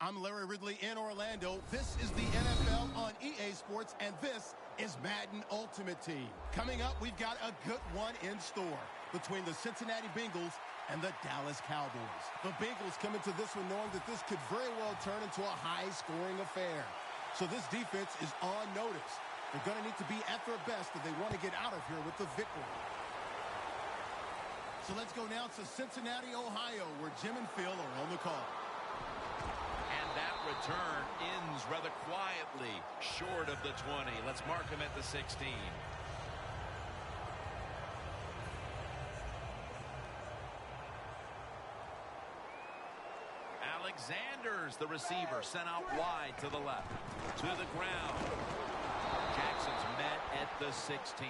I'm Larry Ridley in Orlando. This is the NFL on EA Sports, and this is Madden Ultimate Team. Coming up, we've got a good one in store between the Cincinnati Bengals and the Dallas Cowboys. The Bengals come into this one knowing that this could very well turn into a high-scoring affair. So this defense is on notice. They're going to need to be at their best if they want to get out of here with the victory. So let's go now to Cincinnati, Ohio, where Jim and Phil are on the call. And that return ends rather quietly, short of the 20. Let's mark him at the 16. Alexander's the receiver, sent out wide to the left. To the ground. Jackson's met at the 16.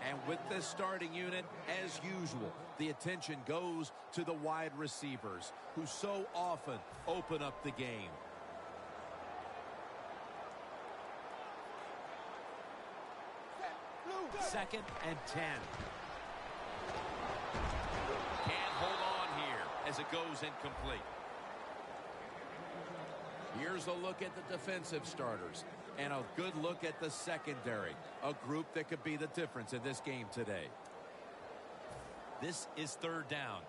And with this starting unit, as usual, the attention goes to the wide receivers, who so often open up the game. Second and 10. Can't hold on here as it goes incomplete. Here's a look at the defensive starters and a good look at the secondary, a group that could be the difference in this game today. This is third down.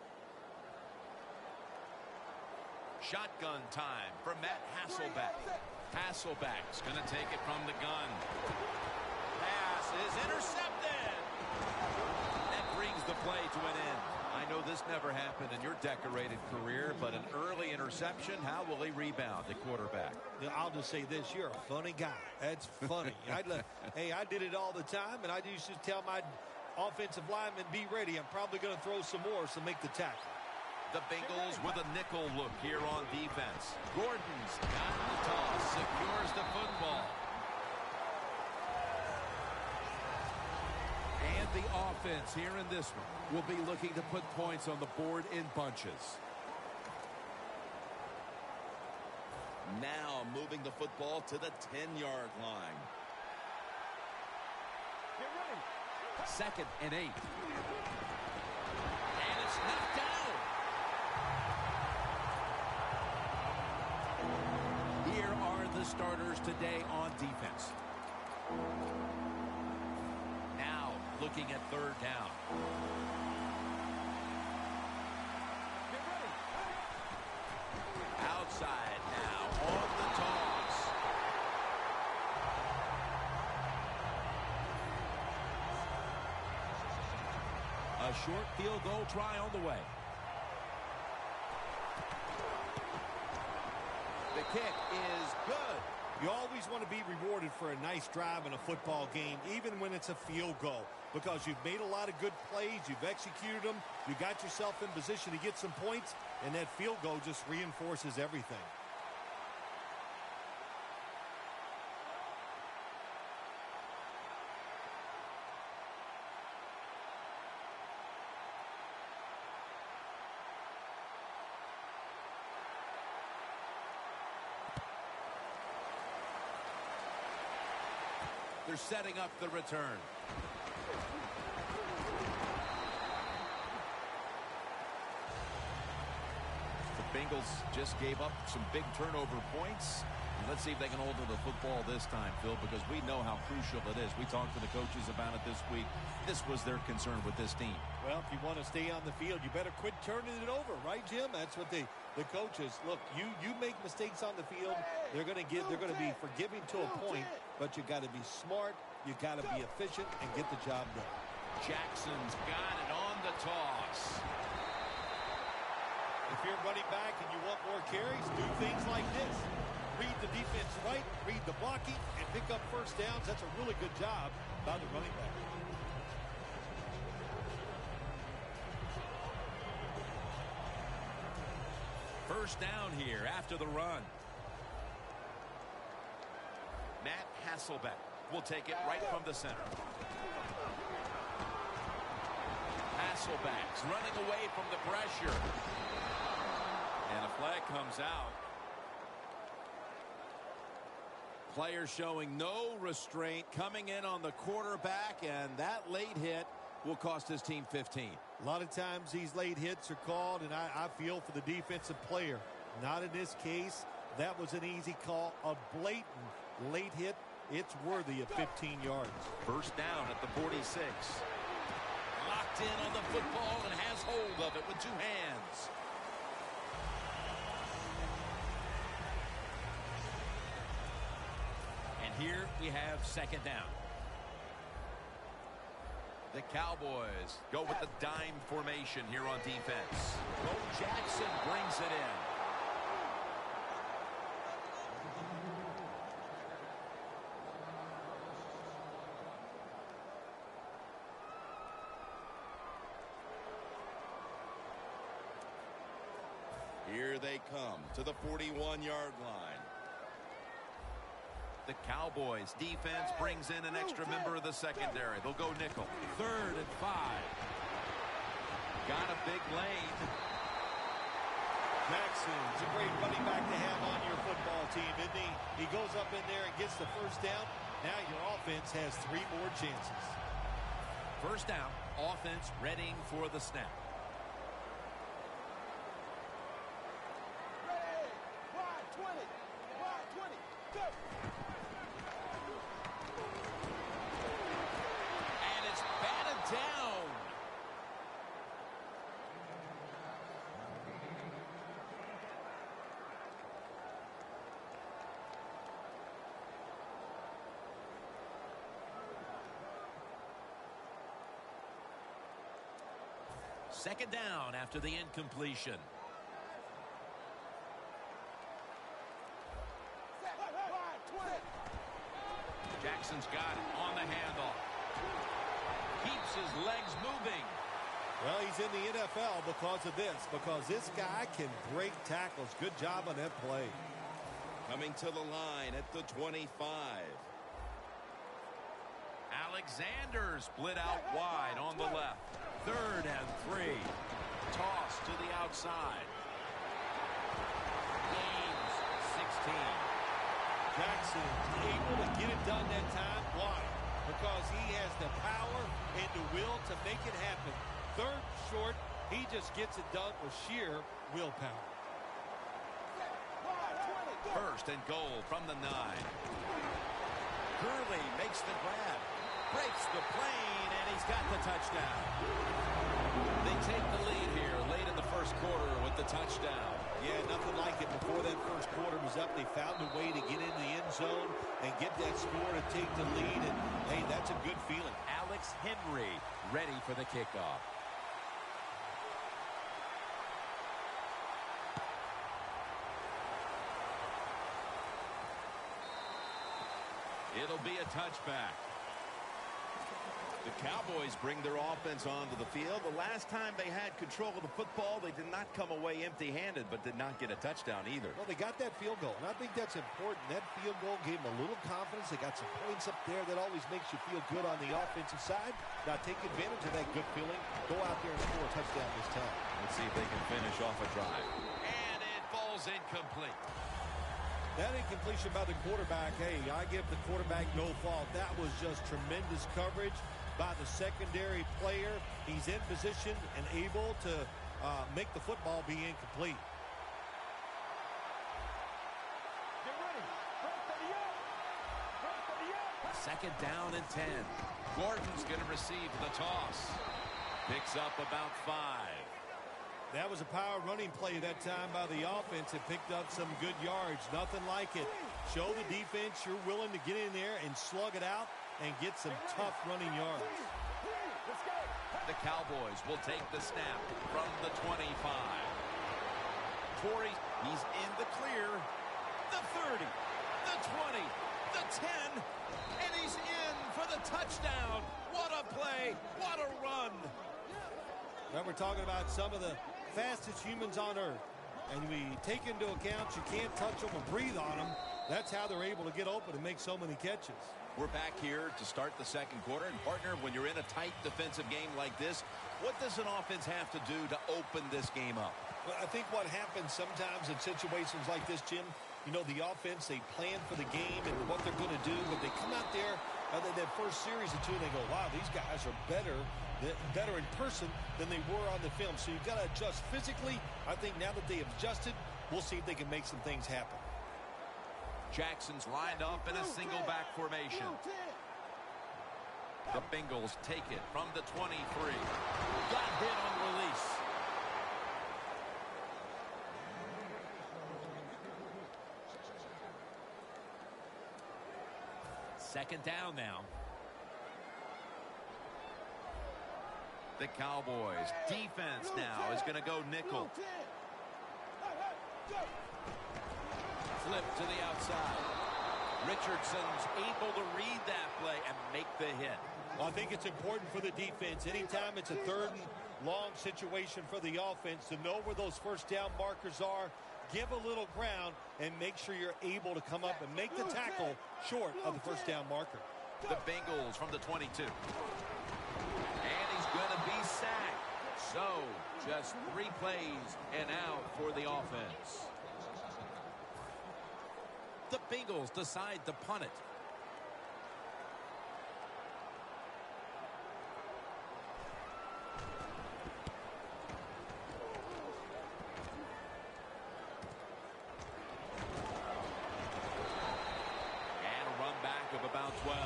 Shotgun time for Matt Hasselbeck. Hasselbeck's going to take it from the gun. Pass is intercepted. That brings the play to an end. I know this never happened in your decorated career, but an early interception, how will he rebound at quarterback? I'll just say this, you're a funny guy. That's funny. Hey, I did it all the time, and I used to tell my offensive linemen, be ready. I'm probably going to throw some more, so make the tackle. The Bengals with a nickel look here on defense. Gordon's got the toss, secures the football. And the offense here in this one will be looking to put points on the board in bunches. Now moving the football to the 10-yard line. Get ready. Second and 8. And it's knocked down. Here are the starters today on defense. Now looking at third down. Get ready. Outside now on the toss. A short field goal try on the way. The kick is good. You always want to be rewarded for a nice drive in a football game, even when it's a field goal, because you've made a lot of good plays, you've executed them, you got yourself in position to get some points, and that field goal just reinforces everything. They're setting up the return. The Bengals just gave up some big turnover points. And let's see if they can hold to the football this time, Phil, because we know how crucial it is. We talked to the coaches about it this week. This was their concern with this team. Well, if you want to stay on the field, you better quit turning it over, right, Jim? That's what the coaches, look, you make mistakes on the field, they're going to be forgiving to a point, but you got to be smart, you got to be efficient and get the job done. Jackson's got it on the toss. If you're running back and you want more carries, do things like this. Read the defense right, read the blocking, and pick up first downs. That's a really good job by the running back. First down here after the run. Matt Hasselbeck will take it right from the center. Hasselbeck's running away from the pressure. And a flag comes out. Player showing no restraint coming in on the quarterback, and that late hit will cost his team 15. A lot of times these late hits are called, and I feel for the defensive player. Not in this case. That was an easy call. A blatant late hit. It's worthy of 15 yards. First down at the 46. Locked in on the football and has hold of it with two hands. And here we have second down. The Cowboys go with the dime formation here on defense. Bo Jackson brings it in. Here they come to the 41-yard line. The Cowboys defense brings in an extra member of the secondary. They'll go nickel. 3rd and 5. Got a big lane. Jackson's a great running back to have on your football team, isn't he? He goes up in there and gets the first down. Now your offense has 3 more chances. First down, offense readying for the snap. Second down after the incompletion. Jackson's got it on the handoff. Keeps his legs moving. Well, he's in the NFL because of this, because this guy can break tackles. Good job on that play. Coming to the line at the 25. Alexander split out wide on the left. 3rd and 3. Toss to the outside. Gains 16. Jackson able to get it done that time. Why? Because he has the power and the will to make it happen. 3rd short. He just gets it done with sheer willpower. 1st and goal from the 9. Gurley makes the grab. Breaks the plane, and he's got the touchdown. They take the lead here late in the first quarter with the touchdown. Yeah, nothing like it. Before that first quarter was up, they found a way to get into the end zone and get that score to take the lead. And, hey, that's a good feeling. Alex Henry ready for the kickoff. It'll be a touchback. The Cowboys bring their offense onto the field. The last time they had control of the football, they did not come away empty-handed, but did not get a touchdown either. Well, they got that field goal, and I think that's important. That field goal gave them a little confidence. They got some points up there that always makes you feel good on the offensive side. Now take advantage of that good feeling. Go out there and score a touchdown this time. Let's see if they can finish off a drive. And it falls incomplete. That incompletion by the quarterback, hey, I give the quarterback no fault. That was just tremendous coverage by the secondary player. He's in position and able to make the football be incomplete. Get ready. Second down and 10. Gordon's going to receive the toss. Picks up about 5. That was a power running play that time by the offense. It picked up some good yards. Nothing like it. Show the defense you're willing to get in there and slug it out and get some tough running yards. The Cowboys will take the snap from the 25. Torrey, he's in the clear. The 30, the 20, the 10, and he's in for the touchdown. What a play. What a run. Now we're talking about some of the fastest humans on earth. And we take into account you can't touch them or breathe on them. That's how they're able to get open and make so many catches. We're back here to start the second quarter. And, partner, when you're in a tight defensive game like this, what does an offense have to do to open this game up? Well, I think what happens sometimes in situations like this, Jim, you know, the offense, they plan for the game and what they're going to do, but they come out there that first series or two, and they go, wow, these guys are better in person than they were on the film. So you've got to adjust physically. I think now that they have adjusted, we'll see if they can make some things happen. Jackson's lined up in a single back formation. The Bengals take it from the 23. Got hit on release. Second down now. The Cowboys defense now is going to go nickel. Flip to the outside. Richardson's able to read that play and make the hit. Well, I think it's important for the defense. Anytime it's a third and long situation for the offense to know where those first down markers are, give a little ground, and make sure you're able to come up and make the tackle short of the first down marker. The Bengals from the 22. And he's going to be sacked. So, just 3 plays and out for the offense. The Bengals decide to punt it. About 12.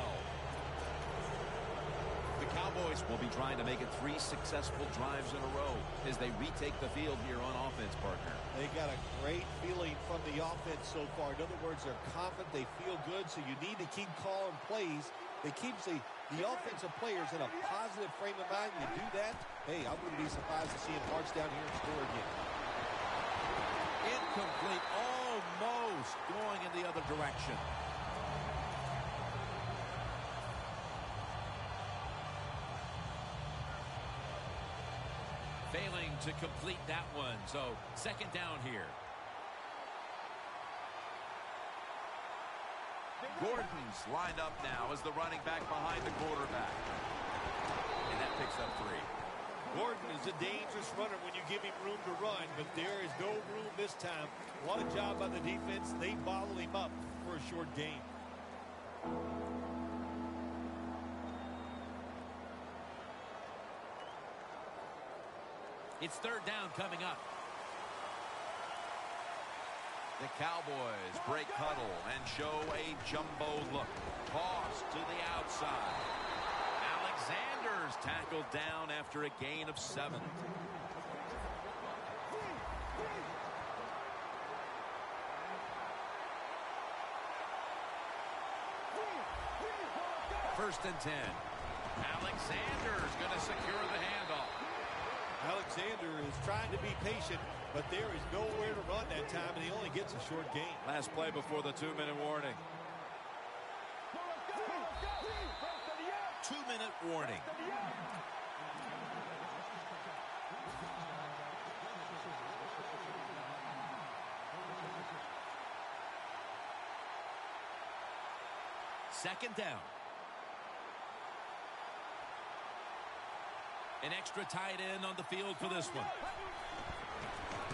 The Cowboys will be trying to make it 3 successful drives in a row as they retake the field here on offense, partner. They got a great feeling from the offense so far. In other words, they're confident, they feel good, so you need to keep calling plays. It keeps the offensive players in a positive frame of mind. You do that, hey, I wouldn't be surprised to see him march down here and score again. Incomplete, almost going in the other direction. Failing to complete that one, so second down here. Gordon's lined up now as the running back behind the quarterback. And that picks up 3. Gordon is a dangerous runner when you give him room to run, but there is no room this time. What a job by the defense. They bottle him up for a short gain. It's third down coming up. The Cowboys break huddle and show a jumbo look. Toss to the outside. Alexander's tackled down after a gain of 7. First and 10. Alexander's going to secure the handoff. Alexander is trying to be patient, but there is nowhere to run that time, and he only gets a short gain. Last play before the 2-minute warning. 2-minute warning. Second down. An extra tight end on the field for this one.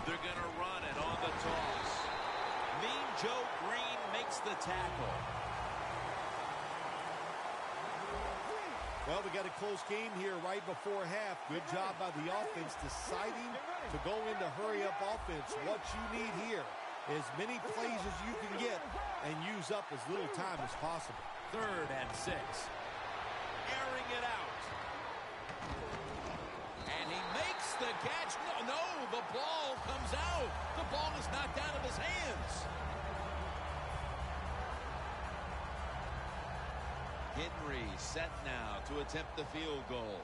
They're going to run it on the toss. Mean Joe Green makes the tackle. Well, we got a close game here right before half. Good job by the offense deciding to go into hurry-up offense. What you need here, as many plays as you can get and use up as little time as possible. 3rd and 6. Airing it out. And he makes the catch. No, the ball comes out. The ball is knocked out of his hands. Henry set now to attempt the field goal.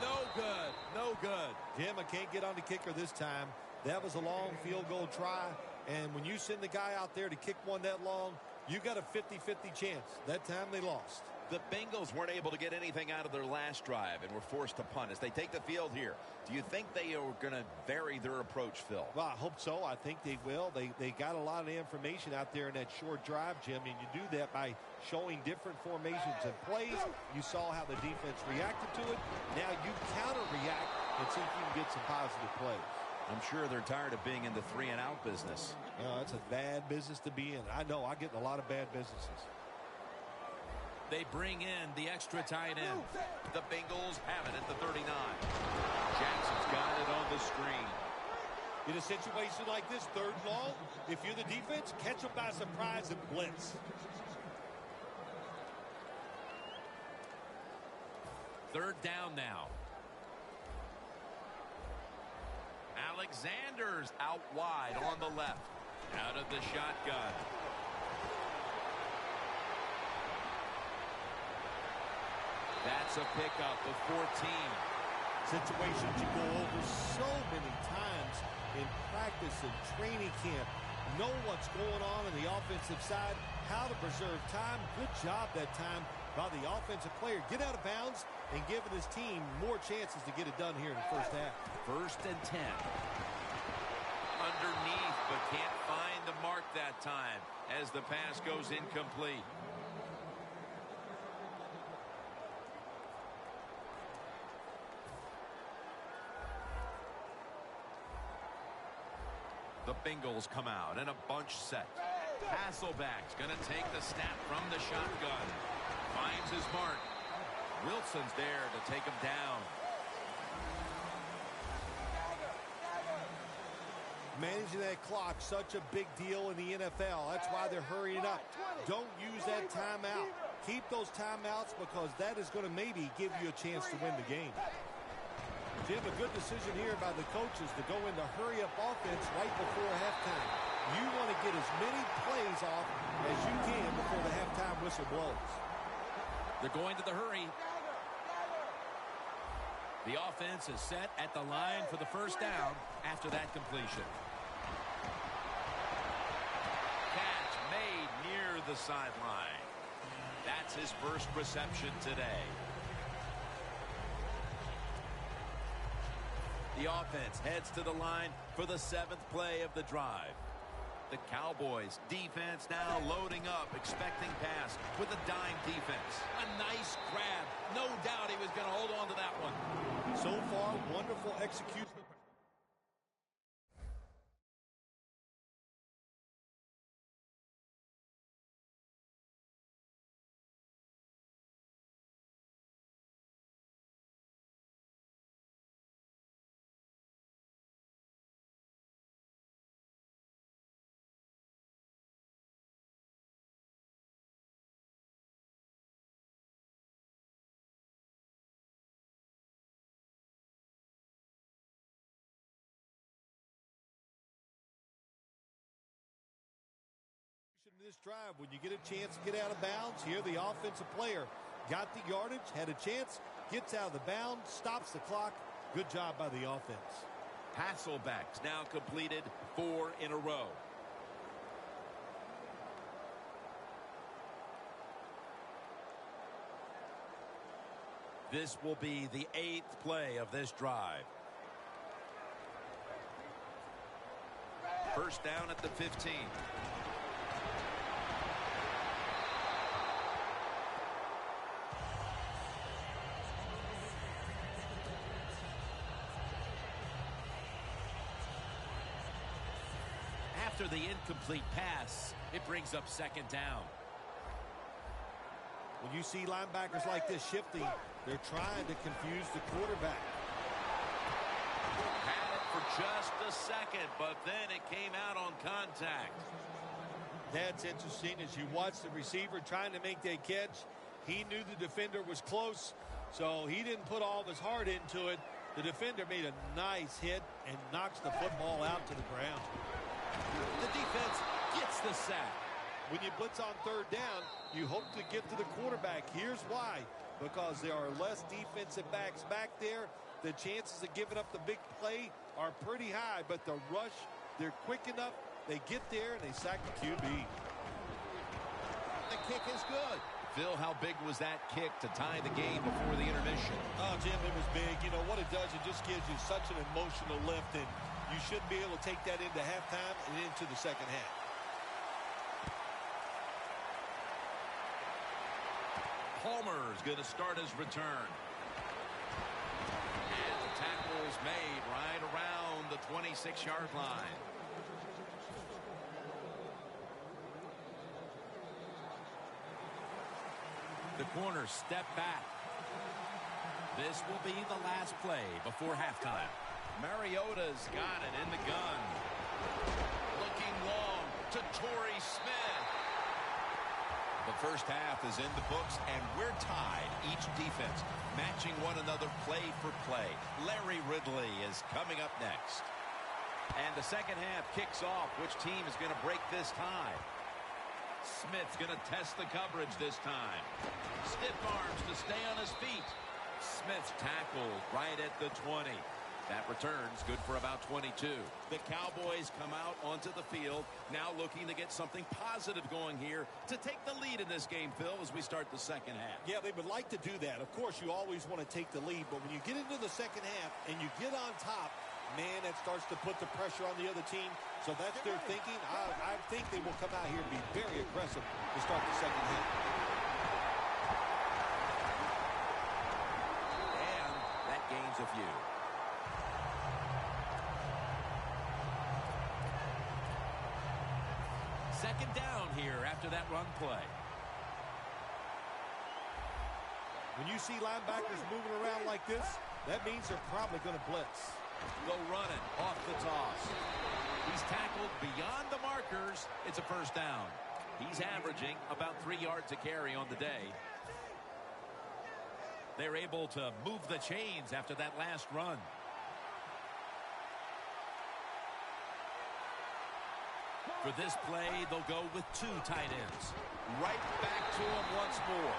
No good. No good. Jim, I can't get on the kicker this time. That was a long field goal try. And when you send the guy out there to kick one that long, you got a 50-50 chance. That time they lost. The Bengals weren't able to get anything out of their last drive and were forced to punt as they take the field here. Do you think they are going to vary their approach, Phil? Well, I hope so. I think they will. They got a lot of information out there in that short drive, Jim, and you do that by showing different formations and plays. You saw how the defense reacted to it. Now you counter-react and see if you can get some positive plays. I'm sure they're tired of being in the 3-and-out business. It's a bad business to be in. I know. I get in a lot of bad businesses. They bring in the extra tight end. The Bengals have it at the 39. Jackson's got it on the screen. In a situation like this, 3rd and long, if you're the defense, catch them by surprise and blitz. Third down now. Alexander's out wide on the left. Out of the shotgun. That's a pickup of 14. Situations you go over so many times in practice and training camp. Know what's going on the offensive side, how to preserve time. Good job that time by the offensive player. Get out of bounds and giving his team more chances to get it done here in the first half. 1st and 10. Underneath, but can't find the mark that time as the pass goes incomplete. The Bengals come out in a bunch set. Hasselback's going to take the snap from the shotgun. Finds his mark. Wilson's there to take him down. Managing that clock, such a big deal in the NFL. That's why they're hurrying up. Don't use that timeout. Keep those timeouts because that is going to maybe give you a chance to win the game. Jim, a good decision here by the coaches to go into hurry-up offense right before halftime. You want to get as many plays off as you can before the halftime whistle blows. They're going to the hurry. The offense is set at the line for the first down after that completion. Catch made near the sideline. That's his first reception today. The offense heads to the line for the 7th play of the drive. The Cowboys defense now loading up, expecting pass with a dime defense. A nice grab. No doubt he was going to hold on to that one. So far, wonderful execution. This drive, when you get a chance to get out of bounds, here the offensive player got the yardage, had a chance, gets out of the bound, stops the clock. Good job by the offense. Hasselback's now completed 4 in a row. This will be the 8th play of this drive. First down at the 15. After the incomplete pass, it brings up 2nd down. When you see linebackers like this shifting, they're trying to confuse the quarterback. Had it for just a second, but then it came out on contact. That's interesting. As you watch the receiver trying to make that catch, he knew the defender was close, so he didn't put all of his heart into it. The defender made a nice hit and knocks the football out to the ground. The defense gets the sack. When you blitz on 3rd down, you hope to get to the quarterback. Here's why. Because there are less defensive backs back there. The chances of giving up the big play are pretty high. But the rush, they're quick enough. They get there and they sack the QB. The kick is good. Phil, how big was that kick to tie the game before the intermission? Oh, Jim, it was big. You know what it does? It just gives you such an emotional lift. And you should be able to take that into halftime and into the second half. Palmer's going to start his return. And the tackle's made right around the the 26-yard line. The corner step back. This will be the last play before halftime. Mariota's got it in the gun. Looking long to Torrey Smith. The first half is in the books, and we're tied. Each defense matching one another play for play. Larry Ridley is coming up next. And the second half kicks off. Which team is going to break this tie? Smith's going to test the coverage this time. Stiff arms to stay on his feet. Smith's tackled right at the 20. That returns good for about 22. The Cowboys come out onto the field, now looking to get something positive going here to take the lead in this game, Phil, as we start the second half. Yeah, they would like to do that. Of course, you always want to take the lead, but when you get into the second half and you get on top, man, that starts to put the pressure on the other team. So that's their thinking. I think they will come out here and be very aggressive to start the second half. And that gains a few. Second down here after that run play. When you see linebackers moving around like this, that means they're probably going to blitz. Go running off the toss. He's tackled beyond the markers. It's a first down. He's averaging about 3 yards a carry on the day. They're able to move the chains after that last run. For this play, they'll go with 2 tight ends. Right back to him once more.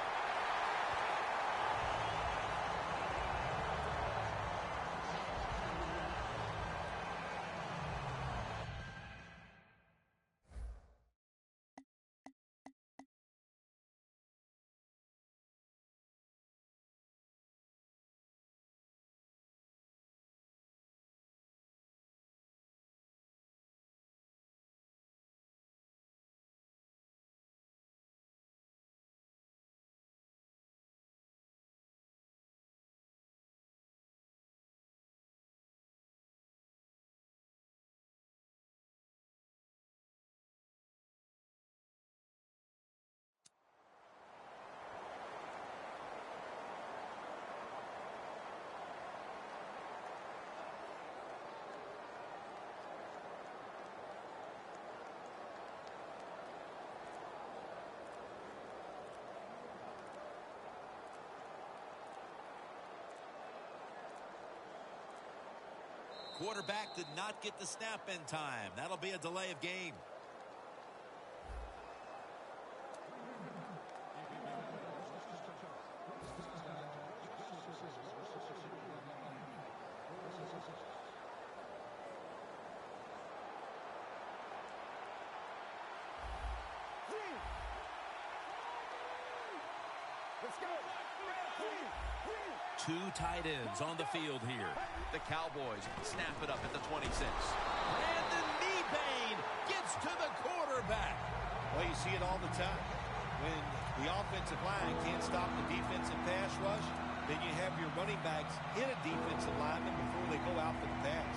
Quarterback did not get the snap in time. That'll be a delay of game. Let's go. 2 tight ends on the field here. The Cowboys snap it up at the 26. Brandon Mebane gets to the quarterback. Well, you see it all the time. When the offensive line can't stop the defensive pass rush, then you have your running backs hit a defensive lineman before they go out for the pass.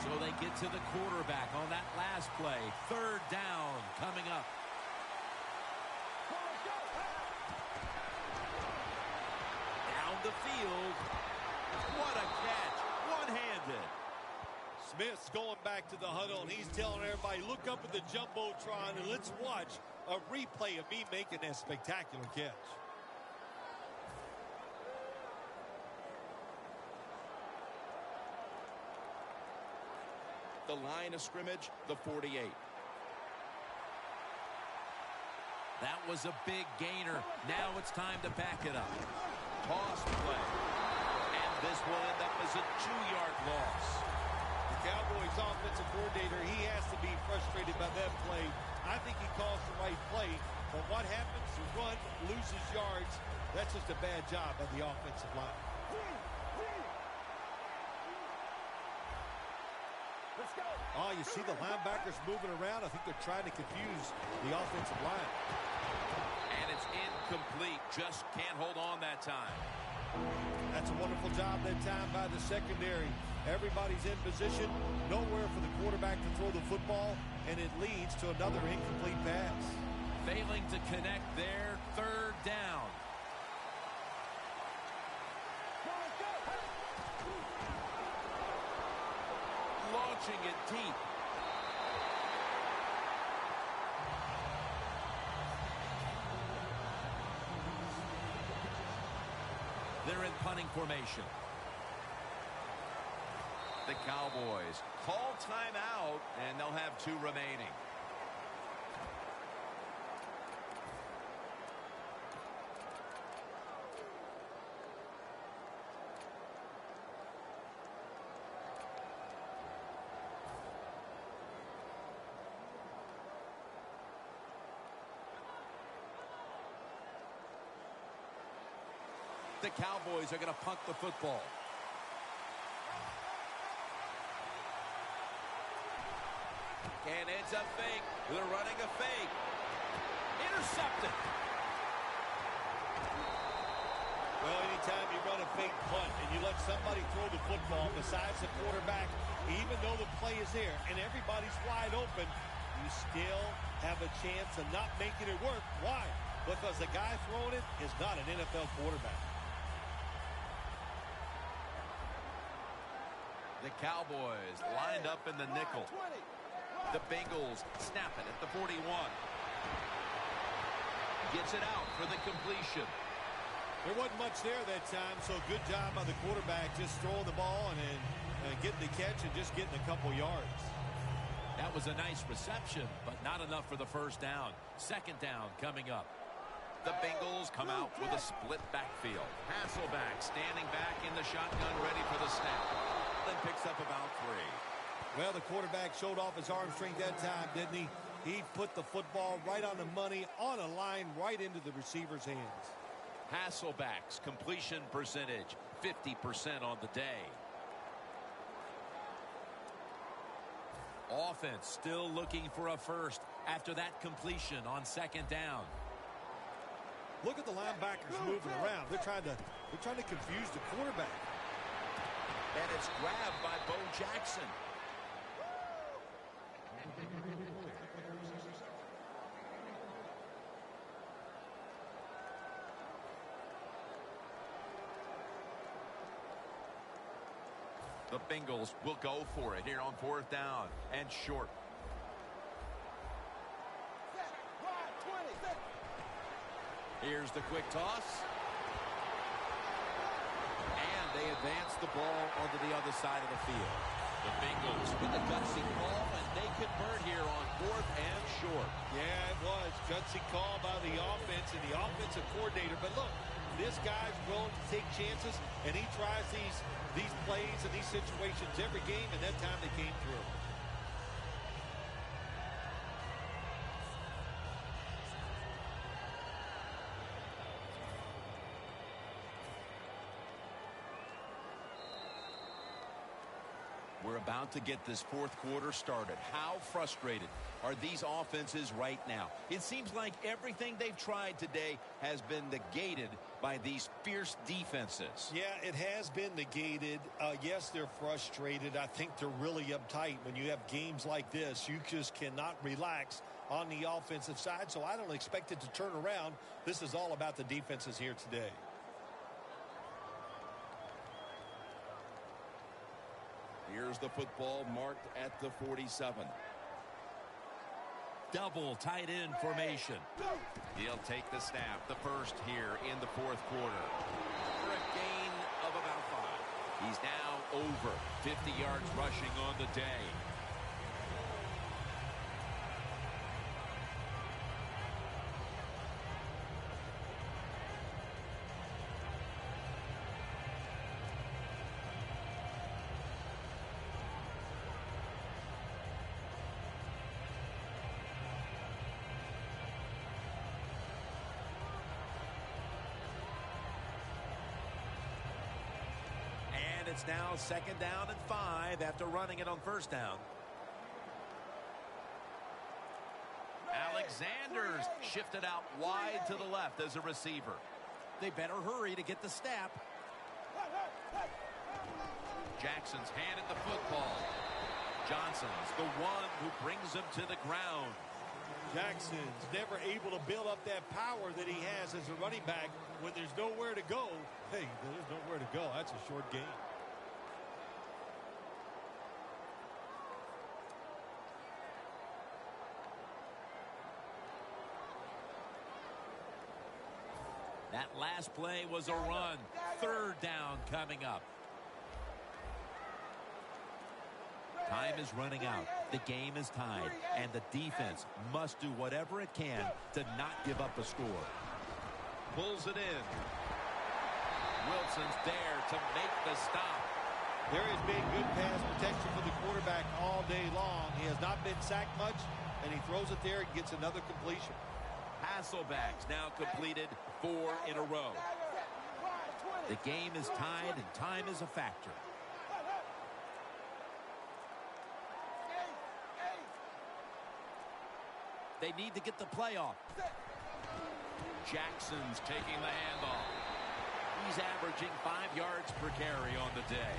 So they get to the quarterback on that last play. Third down coming up. The field. What a catch. One-handed. Smith's going back to the huddle, and he's telling everybody, look up at the Jumbotron, and let's watch a replay of me making that spectacular catch. The line of scrimmage, the 48. That was a big gainer. Now it's time to back it up. Toss play. And this will end up as a 2-yard loss. The Cowboys offensive coordinator, he has to be frustrated by that play. I think he calls the right play, but what happens? The run loses yards. That's just a bad job by the offensive line. Let's go. Oh, you see the linebackers moving around. I think they're trying to confuse the offensive line. And it's incomplete. Just can't hold on that time. That's a wonderful job that time by the secondary. Everybody's in position, nowhere for the quarterback to throw the football, and it leads to another incomplete pass. Failing to connect there, third down. Launching it deep. They're in punting formation. The Cowboys call timeout, and they'll have 2 remaining. The Cowboys are going to punt the football. And it's a fake. They're running a fake. Intercepted. Well, anytime you run a fake punt and you let somebody throw the football besides the quarterback, even though the play is there and everybody's wide open, you still have a chance of not making it work. Why? Because the guy throwing it is not an NFL quarterback. The Cowboys lined up in the nickel. The Bengals snap it at the 41. Gets it out for the completion. There wasn't much there that time, so good job by the quarterback just throwing the ball and then getting the catch and just getting a couple yards. That was a nice reception, but not enough for the first down. Second down coming up. The Bengals come out with a split backfield. Hasselback standing back in the shotgun, ready for the snap. Then picks up about 3. Well, the quarterback showed off his arm strength that time, didn't he? He put the football right on the money, on a line, right into the receiver's hands. Hasselback's completion percentage, 50% on the day. Offense still looking for a first after that completion on second down. Look at the linebackers moving around. They're trying to confuse the quarterback. And it's grabbed by Bo Jackson. The Bengals will go for it here on fourth down and short. Here's the quick toss. And they advance the ball onto the other side of the field. The Bengals with the gutsy call, and they convert here on fourth and short. Yeah, it was. Gutsy call by the offense and the offensive coordinator. But look, this guy's willing to take chances, and he tries these plays and these situations every game, and that time they came through. We're about to get this fourth quarter started. How frustrated are these offenses right now? It seems like everything they've tried today has been negated by these fierce defenses. Yeah, it has been negated. Yes, they're frustrated. I think they're really uptight. When you have games like this, you just cannot relax on the offensive side, so I don't expect it to turn around. This is all about the defenses here today. Here's the football marked at the 47. Double tight end formation. He'll take the snap, the first here in the fourth quarter. For a gain of about 5. He's now over 50 yards rushing on the day. It's now second down and 5 after running it on first down. Alexander's shifted out wide to the left as a receiver. They better hurry to get the snap. Jackson's handed the football. Johnson's the one who brings him to the ground. Jackson's never able to build up that power that he has as a running back when there's nowhere to go. Hey, there's nowhere to go. That's a short game. That last play was a run. Third down coming up. Time is running out. The game is tied, and the defense must do whatever it can to not give up a score. Pulls it in. Wilson's there to make the stop. There has been good pass protection for the quarterback all day long. He has not been sacked much, and he throws it there and gets another completion. Hasselback's now completed 4 in a row. The game is tied, and time is a factor. They need to get the play off. Jackson's taking the handoff. He's averaging 5 yards per carry on the day.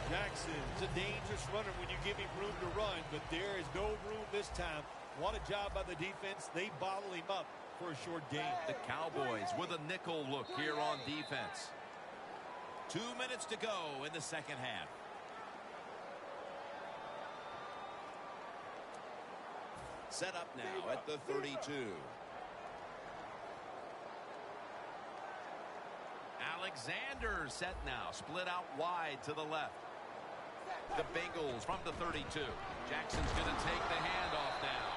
Jackson's a dangerous runner when you give him room to run, but there is no room this time. What a job by the defense. They bottle him up for a short game. The Cowboys with a nickel look here on defense. 2 minutes to go in the second half. Set up now at the 32. Alexander set now, split out wide to the left. The Bengals from the 32. Jackson's going to take the handoff now.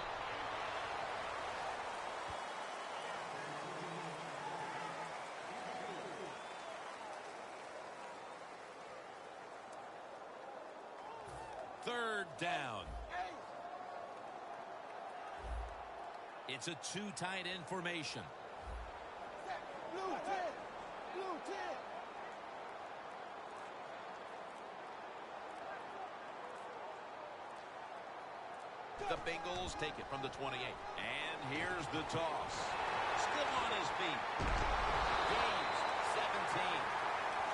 Third down. It's a 2 tight end formation. Blue 10. Blue 10. The Bengals take it from the 28. And here's the toss. Still on his feet. Gains 17.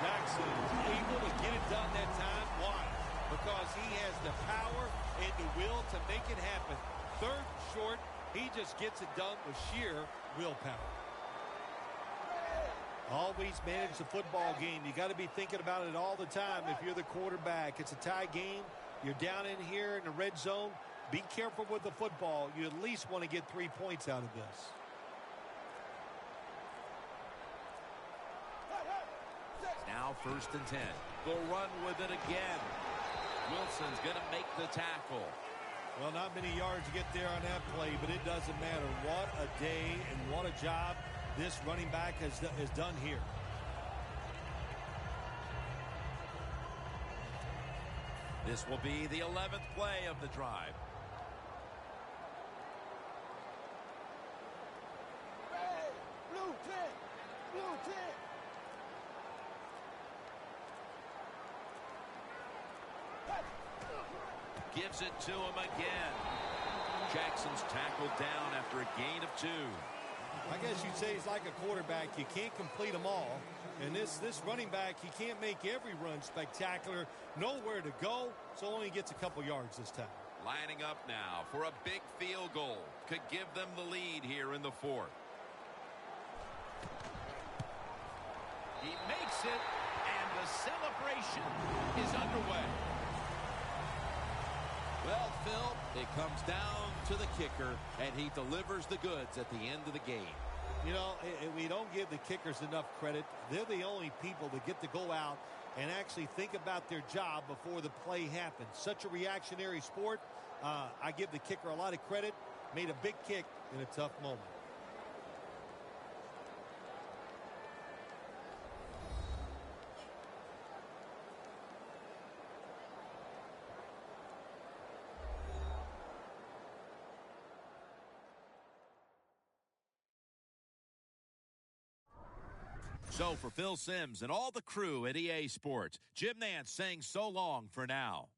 Jackson able to get it done that time. Why? Because he has the power and the will to make it happen. Third and short, he just gets it done with sheer willpower. Always manage the football game. You got to be thinking about it all the time if you're the quarterback. It's a tie game. You're down in here in the red zone. Be careful with the football. You at least want to get 3 points out of this. Now 1st and 10. They'll run with it again. Wilson's going to make the tackle. Well, not many yards to get there on that play, but it doesn't matter. What a day and what a job this running back has done here. This will be the 11th play of the drive. Blue 10. Blue 10. Gives it to him again. Jackson's tackled down after a gain of 2. I guess you'd say he's like a quarterback. You can't complete them all. And this running back, he can't make every run spectacular. Nowhere to go, so only gets a couple yards this time. Lining up now for a big field goal. Could give them the lead here in the 4th. He makes it, and the celebration is underway. Well, Phil, it comes down to the kicker, and he delivers the goods at the end of the game. You know, we don't give the kickers enough credit. They're the only people that get to go out and actually think about their job before the play happens. Such a reactionary sport. I give the kicker a lot of credit. Made a big kick in a tough moment. So for Phil Simms and all the crew at EA Sports, Jim Nantz saying so long for now.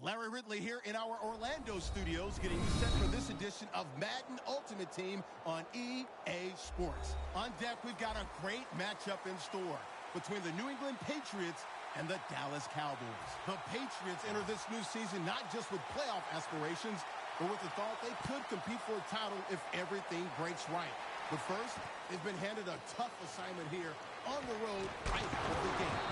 Larry Ridley here in our Orlando studios, getting you set for this edition of Madden Ultimate Team on EA Sports. On deck, we've got a great matchup in store between the New England Patriots and the Dallas Cowboys. The Patriots enter this new season not just with playoff aspirations, but with the thought they could compete for a title if everything breaks right. But first, they've been handed a tough assignment here on the road right out of the game.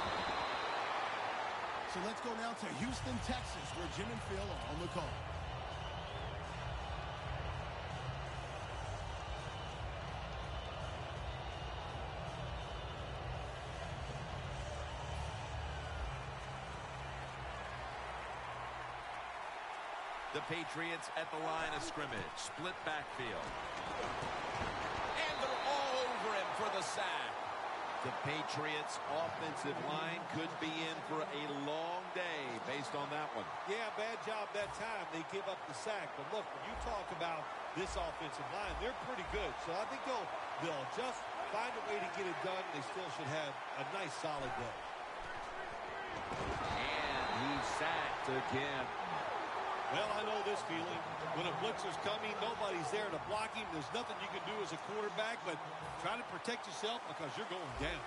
So let's go now to Houston, Texas, where Jim and Phil are on the call. The Patriots at the line of scrimmage. Split backfield. And they're all over him for the sack. The Patriots' offensive line could be in for a long day based on that one. Yeah, bad job that time. They give up the sack. But look, when you talk about this offensive line, they're pretty good. So I think they'll just find a way to get it done. They still should have a nice, solid day. And he's sacked again. Well, I know this feeling. When a blitzer's coming, nobody's there to block him. There's nothing you can do as a quarterback, but try to protect yourself because you're going down.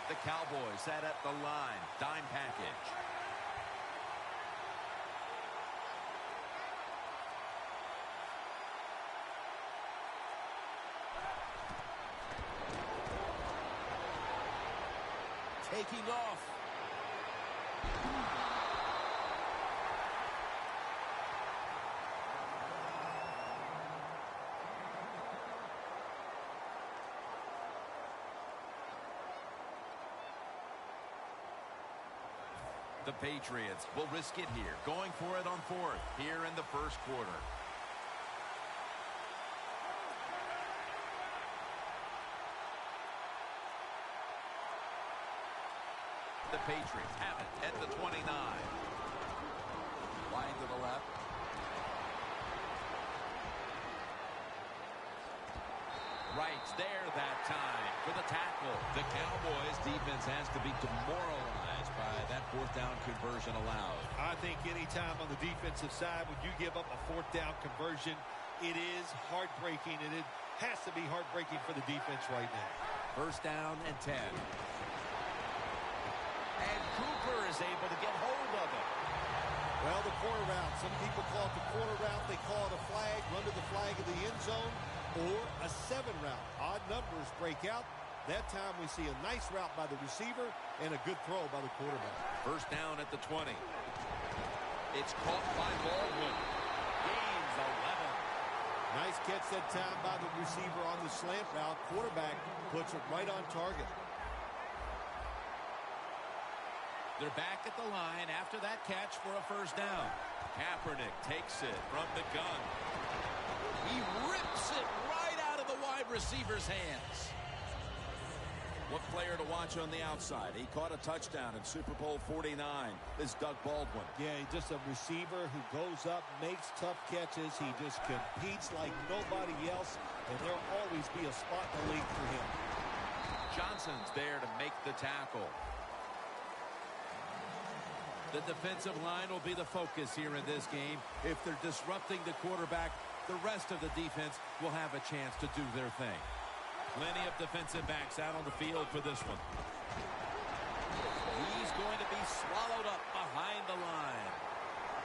The Cowboys sat at the line. Dime package. Taking off. The Patriots will risk it here, going for it on fourth here in the first quarter. The Patriots have it at the 29. Line to the left. Right's there that time for the tackle. The Cowboys defense has to be demoralized by that fourth down conversion allowed. I think anytime on the defensive side when you give up a fourth down conversion, it is heartbreaking, and it has to be heartbreaking for the defense right now. First down and 10. And Cooper is able to get hold of it. Well, the corner route. Some people call it the corner route. They call it a flag. Run to the flag of the end zone. Or a 7 route. Odd numbers break out. That time we see a nice route by the receiver and a good throw by the quarterback. First down at the 20. It's caught by Baldwin. Gains 11. Nice catch that time by the receiver on the slant route. Quarterback puts it right on target. They're back at the line after that catch for a first down. Kaepernick takes it from the gun. He rips it right out of the wide receiver's hands. What player to watch on the outside? He caught a touchdown in Super Bowl 49. This is Doug Baldwin. Yeah, just a receiver who goes up, makes tough catches. He just competes like nobody else, and there'll always be a spot in the league for him. Johnson's there to make the tackle. The defensive line will be the focus here in this game. If they're disrupting the quarterback, the rest of the defense will have a chance to do their thing. Plenty of defensive backs out on the field for this one. He's going to be swallowed up behind the line.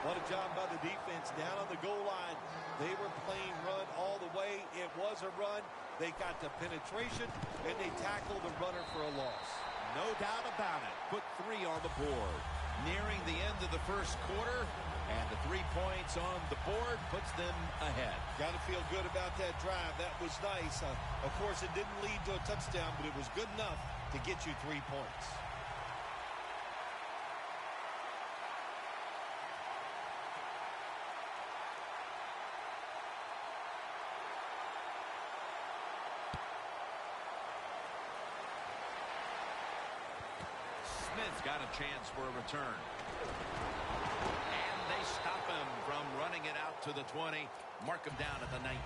What a job by the defense down on the goal line. They were playing run all the way. It was a run. They got the penetration, and they tackled the runner for a loss. No doubt about it. Put 3 on the board. Nearing the end of the first quarter, and the 3 points on the board puts them ahead. Got to feel good about that drive. That was nice. Of course, it didn't lead to a touchdown, but it was good enough to get you 3 points. Smith's got a chance for a return. And they stop him from running it out to the 20. Mark him down at the 19.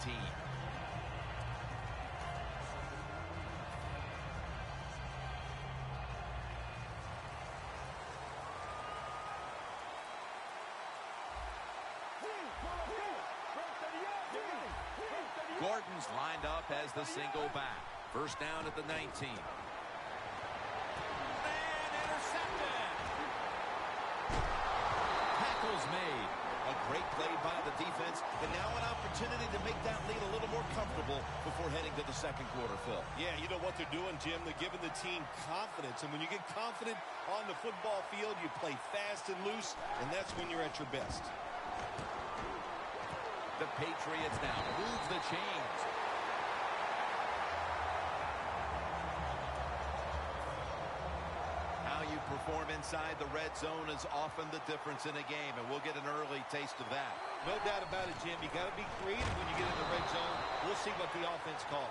Gordon's lined up as the single back. First down at the 19. And intercepted. Tackle's made. A great play by the defense, and now an opportunity to make that lead a little more comfortable before heading to the second quarter, Phil. Yeah, you know what they're doing, Jim? They're giving the team confidence, and when you get confident on the football field, you play fast and loose, and that's when you're at your best. The Patriots now move the chains. How you perform inside the red zone is often the difference in a game, and we'll get an early taste of that. No doubt about it, Jim. You got to be creative when you get in the red zone. We'll see what the offense calls.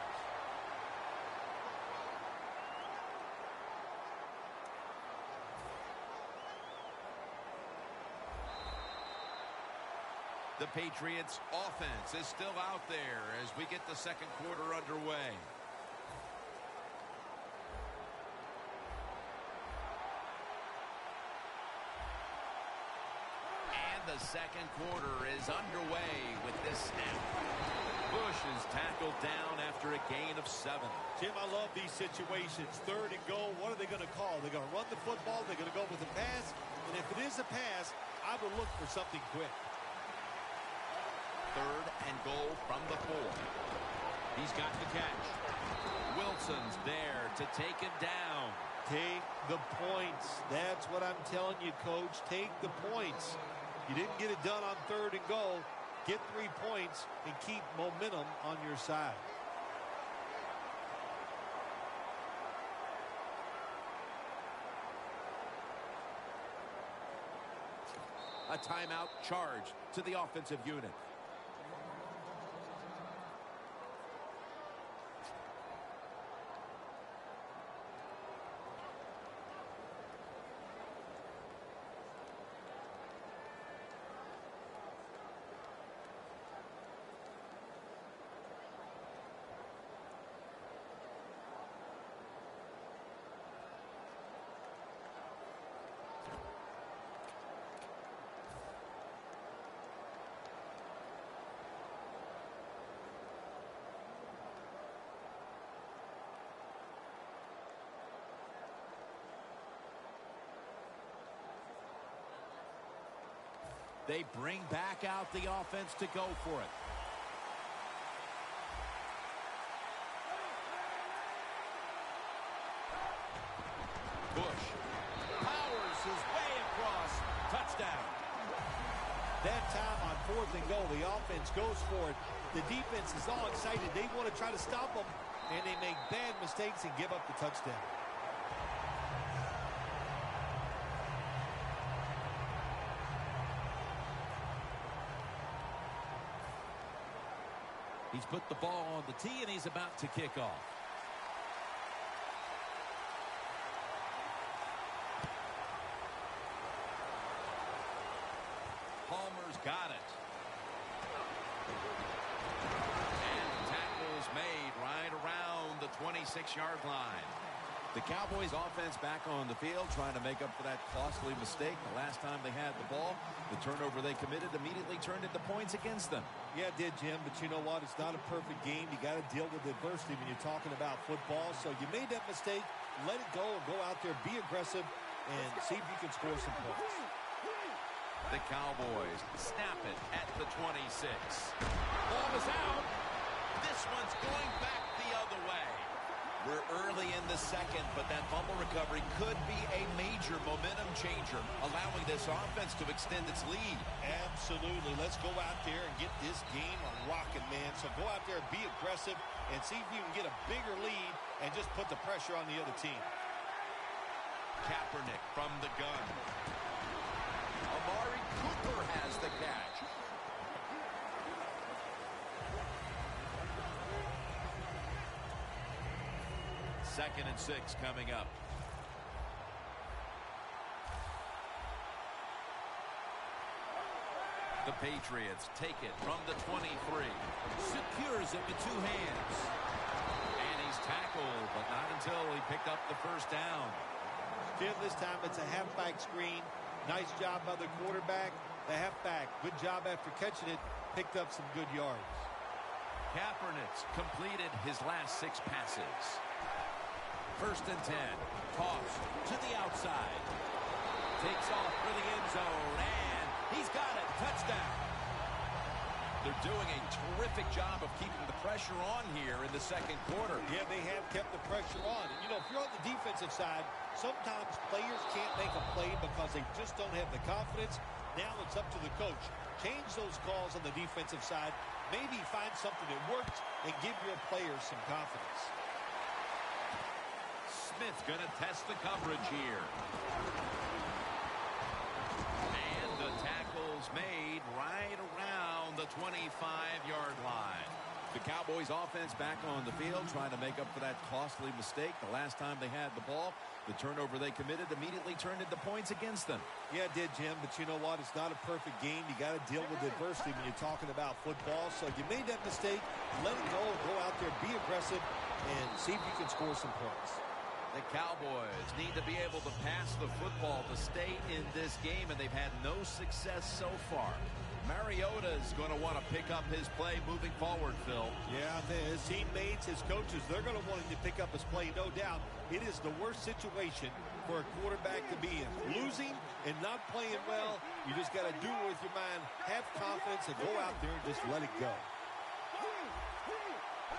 The Patriots offense is still out there as we get the second quarter underway. And the second quarter is underway with this snap. Bush is tackled down after a gain of 7. Jim, I love these situations. Third and goal, what are they going to call? They're going to run the football, they're going to go with a pass, and if it is a pass, I would look for something quick. Third and goal from the 4. He's got the catch. Wilson's there to take him down. Take the points. That's what I'm telling you, Coach. Take the points. You didn't get it done on third and goal. Get 3 points and keep momentum on your side. A timeout charge to the offensive unit. They bring back out the offense to go for it. Bush powers his way across. Touchdown. That time on fourth and goal, the offense goes for it. The defense is all excited. They want to try to stop them, and they make bad mistakes and give up the touchdown. He's put the ball on the tee, and he's about to kick off. Palmer's got it. And the tackle is made right around the 26-yard line. The Cowboys offense back on the field trying to make up for that costly mistake the last time they had the ball. The turnover they committed immediately turned into points against them. Yeah, it did, Jim, but you know what? It's not a perfect game. You got to deal with adversity when you're talking about football. So you made that mistake, let it go, and go out there, be aggressive, and see if you can score some points. The Cowboys snap it at the 26. Ball is out. This one's going back the other way. We're early in the second, but that fumble recovery could be a major momentum changer, allowing this offense to extend its lead. Absolutely. Let's go out there and get this game rocking, man. So go out there, be aggressive, and see if you can get a bigger lead and just put the pressure on the other team. Kaepernick from the gun. Amari Cooper has the catch. Second and 6 coming up. The Patriots take it from the 23. Secures it with 2 hands. And he's tackled, but not until he picked up the first down. Jim, this time it's a halfback screen. Nice job by the quarterback. The halfback, good job after catching it. Picked up some good yards. Kaepernick's completed his last 6 passes. 1st and 10. Toss to the outside. Takes off for the end zone, and he's got it. Touchdown. They're doing a terrific job of keeping the pressure on here in the 2nd quarter. Yeah, they have kept the pressure on. And, you know, if you're on the defensive side, sometimes players can't make a play because they just don't have the confidence. Now it's up to the coach. Change those calls on the defensive side. Maybe find something that works and give your players some confidence. Smith going to test the coverage here. And the tackle's made right around the 25-yard line. The Cowboys offense back on the field trying to make up for that costly mistake. The last time they had the ball, the turnover they committed immediately turned into points against them. Yeah, it did, Jim, but you know what? It's not a perfect game. You got to deal with adversity when you're talking about football. So you made that mistake, let it go, go out there, be aggressive, and see if you can score some points. The Cowboys need to be able to pass the football to stay in this game, and they've had no success so far. Mariota's going to want to pick up his play moving forward, Phil. Yeah, his teammates, his coaches, they're going to want him to pick up his play, no doubt. It is the worst situation for a quarterback to be in. Losing and not playing well, you just got to do it with your mind, have confidence, and go out there and just let it go.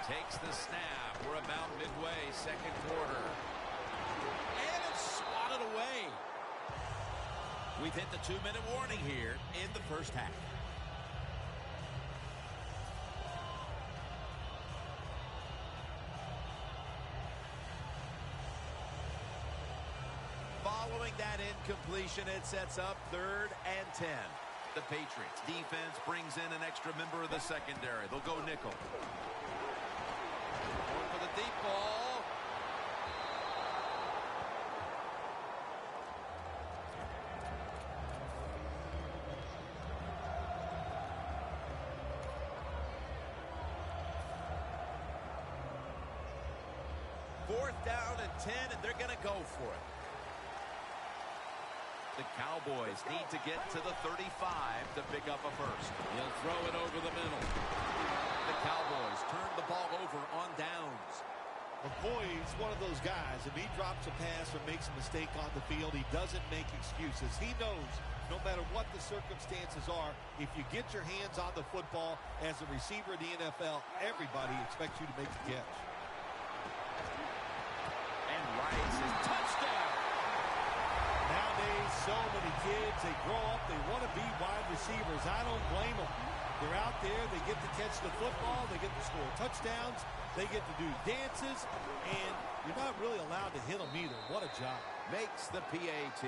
Takes the snap. We're about midway, 2nd quarter. And it's swatted away. We've hit the 2-minute warning here in the 1st half. Following that incompletion, it sets up 3rd and 10. The Patriots defense brings in an extra member of the secondary. They'll go nickel. Going for the deep ball. Fourth down and 10, and they're going to go for it. The Cowboys need to get to the 35 to pick up a first. He'll throw it over the middle. The Cowboys turn the ball over on downs. McCoy is one of those guys. If he drops a pass or makes a mistake on the field, he doesn't make excuses. He knows no matter what the circumstances are, if you get your hands on the football as a receiver in the NFL, everybody expects you to make the catch. And Rice is touchdown. Nowadays, so many kids, they grow up, they want to be wide receivers. I don't blame them. They're out there, they get to catch the football, they get to score touchdowns, they get to do dances, and you're not really allowed to hit them either. What a job. Makes the PAT.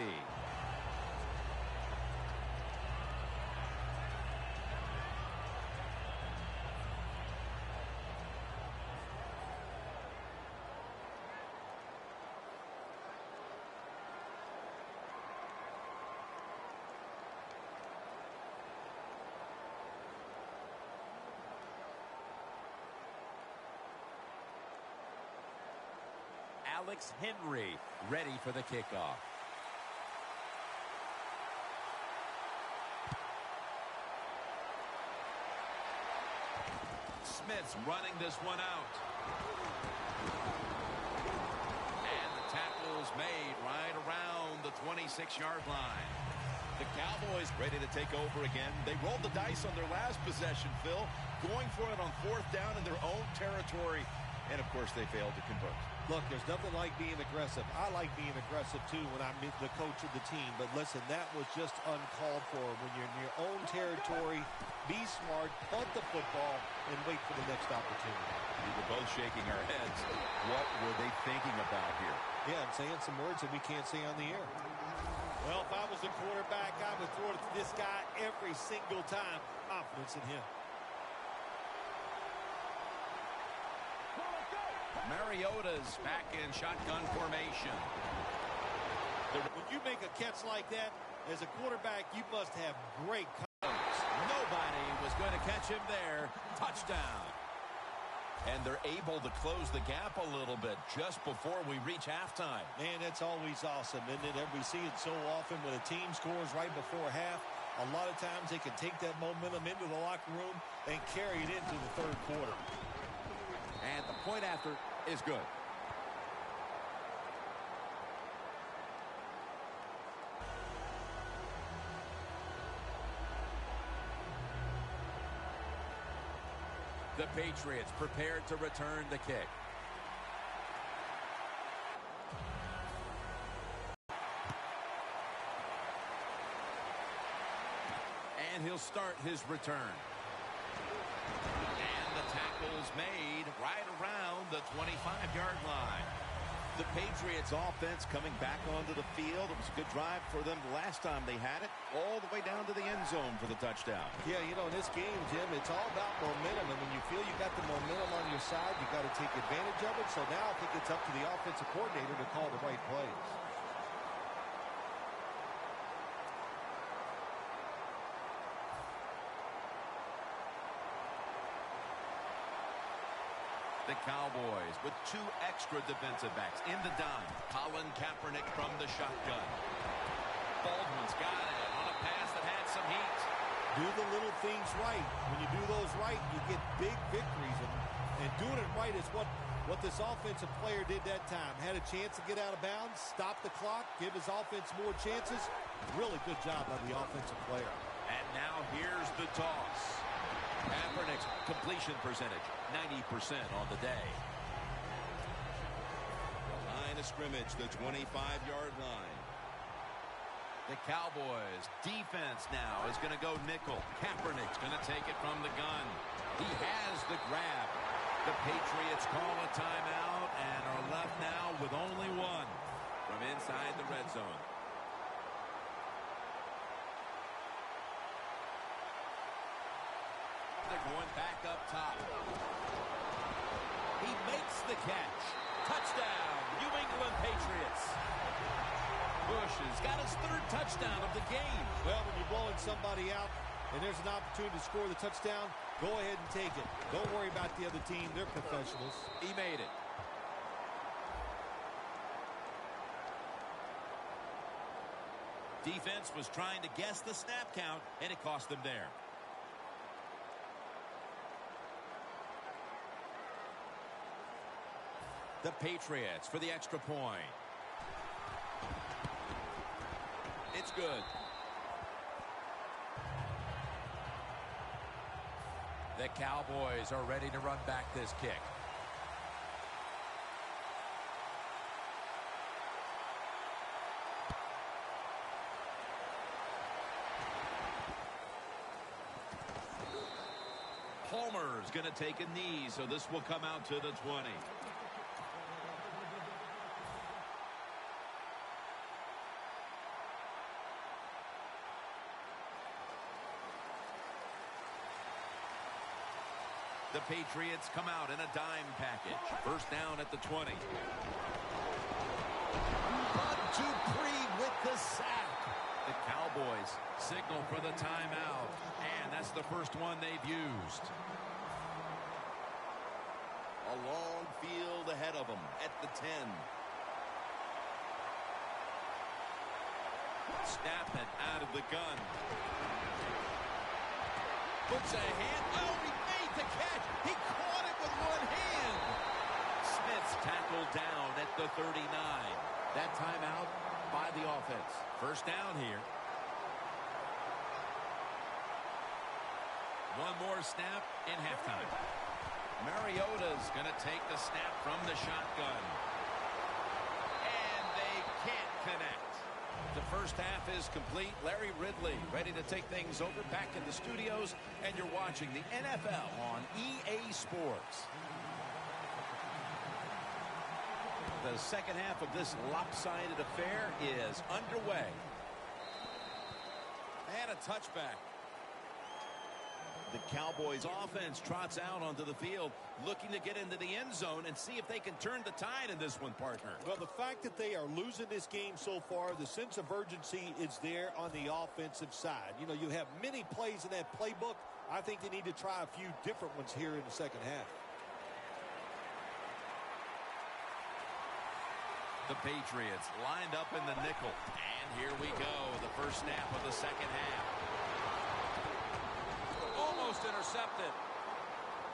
Alex Henry ready for the kickoff. Smith's running this one out. And the tackle's made right around the 26-yard line. The Cowboys ready to take over again. They rolled the dice on their last possession, Phil, going for it on 4th down in their own territory. And, of course, they failed to convert. Look, there's nothing like being aggressive. I like being aggressive, too, when I'm the coach of the team. But, listen, that was just uncalled for. When you're in your own territory, be smart, punt the football, and wait for the next opportunity. We were both shaking our heads. What were they thinking about here? Yeah, and saying some words that we can't say on the air. Well, if I was a quarterback, I would throw it to this guy every single time. Confidence in him. Mariota's back in shotgun formation. When you make a catch like that, as a quarterback, you must have great confidence. Nobody was going to catch him there. Touchdown. And they're able to close the gap a little bit just before we reach halftime. Man, that's always awesome, isn't it? We see it so often when a team scores right before half. A lot of times they can take that momentum into the locker room and carry it into the third quarter. And the point after is good. The Patriots prepared to return the kick. And he'll start his return. And the tackle's made right around the 25-yard line. The Patriots offense coming back onto the field. It was a good drive for them the last time they had it, all the way down to the end zone for the touchdown. Yeah, you know, in this game, Jim, it's all about momentum. And when you feel you got the momentum on your side, you got to take advantage of it. So now I think it's up to the offensive coordinator to call the right plays. The Cowboys with 2 extra defensive backs in the dime. Colin Kaepernick from the shotgun. Baldwin's got it on a pass that had some heat. Do the little things right. When you do those right, you get big victories. And doing it right is what this offensive player did that time. Had a chance to get out of bounds, stop the clock, give his offense more chances. Really good job by the offensive player. And now here's the toss. Kaepernick's completion percentage, 90% on the day. The line of scrimmage, the 25-yard line. The Cowboys defense now is going to go nickel. Kaepernick's going to take it from the gun. He has the grab. The Patriots call a timeout and are left now with only one from inside the red zone. They're going back up top. He makes the catch. Touchdown, New England Patriots. Bush has got his 3rd touchdown of the game. Well, when you're blowing somebody out and there's an opportunity to score the touchdown, go ahead and take it. Don't worry about the other team. They're professionals. He made it. Defense was trying to guess the snap count, and it cost them there. The Patriots for the extra point. It's good. The Cowboys are ready to run back this kick. Palmer's going to take a knee, so this will come out to the 20. The Patriots come out in a dime package. First down at the 20. Bud Dupree with the sack. The Cowboys signal for the timeout. And that's the first one they've used. A long field ahead of them at the 10. Snap it out of the gun. Puts a hand. Oh, he made the catch. He caught it with one hand. Smith's tackled down at the 39. That timeout by the offense. First down here. One more snap in halftime. Mariota's going to take the snap from the shotgun. And they can't connect. The first half is complete. Larry Ridley ready to take things over back in the studios, and you're watching the NFL on EA Sports. The second half of this lopsided affair is underway. And a touchback. The Cowboys offense trots out onto the field, looking to get into the end zone and see if they can turn the tide in this one, partner. Well, the fact that they are losing this game so far, the sense of urgency is there on the offensive side. You know, you have many plays in that playbook. I think they need to try a few different ones here in the second half. The Patriots lined up in the nickel. And here we go, the first snap of the second half. almost intercepted.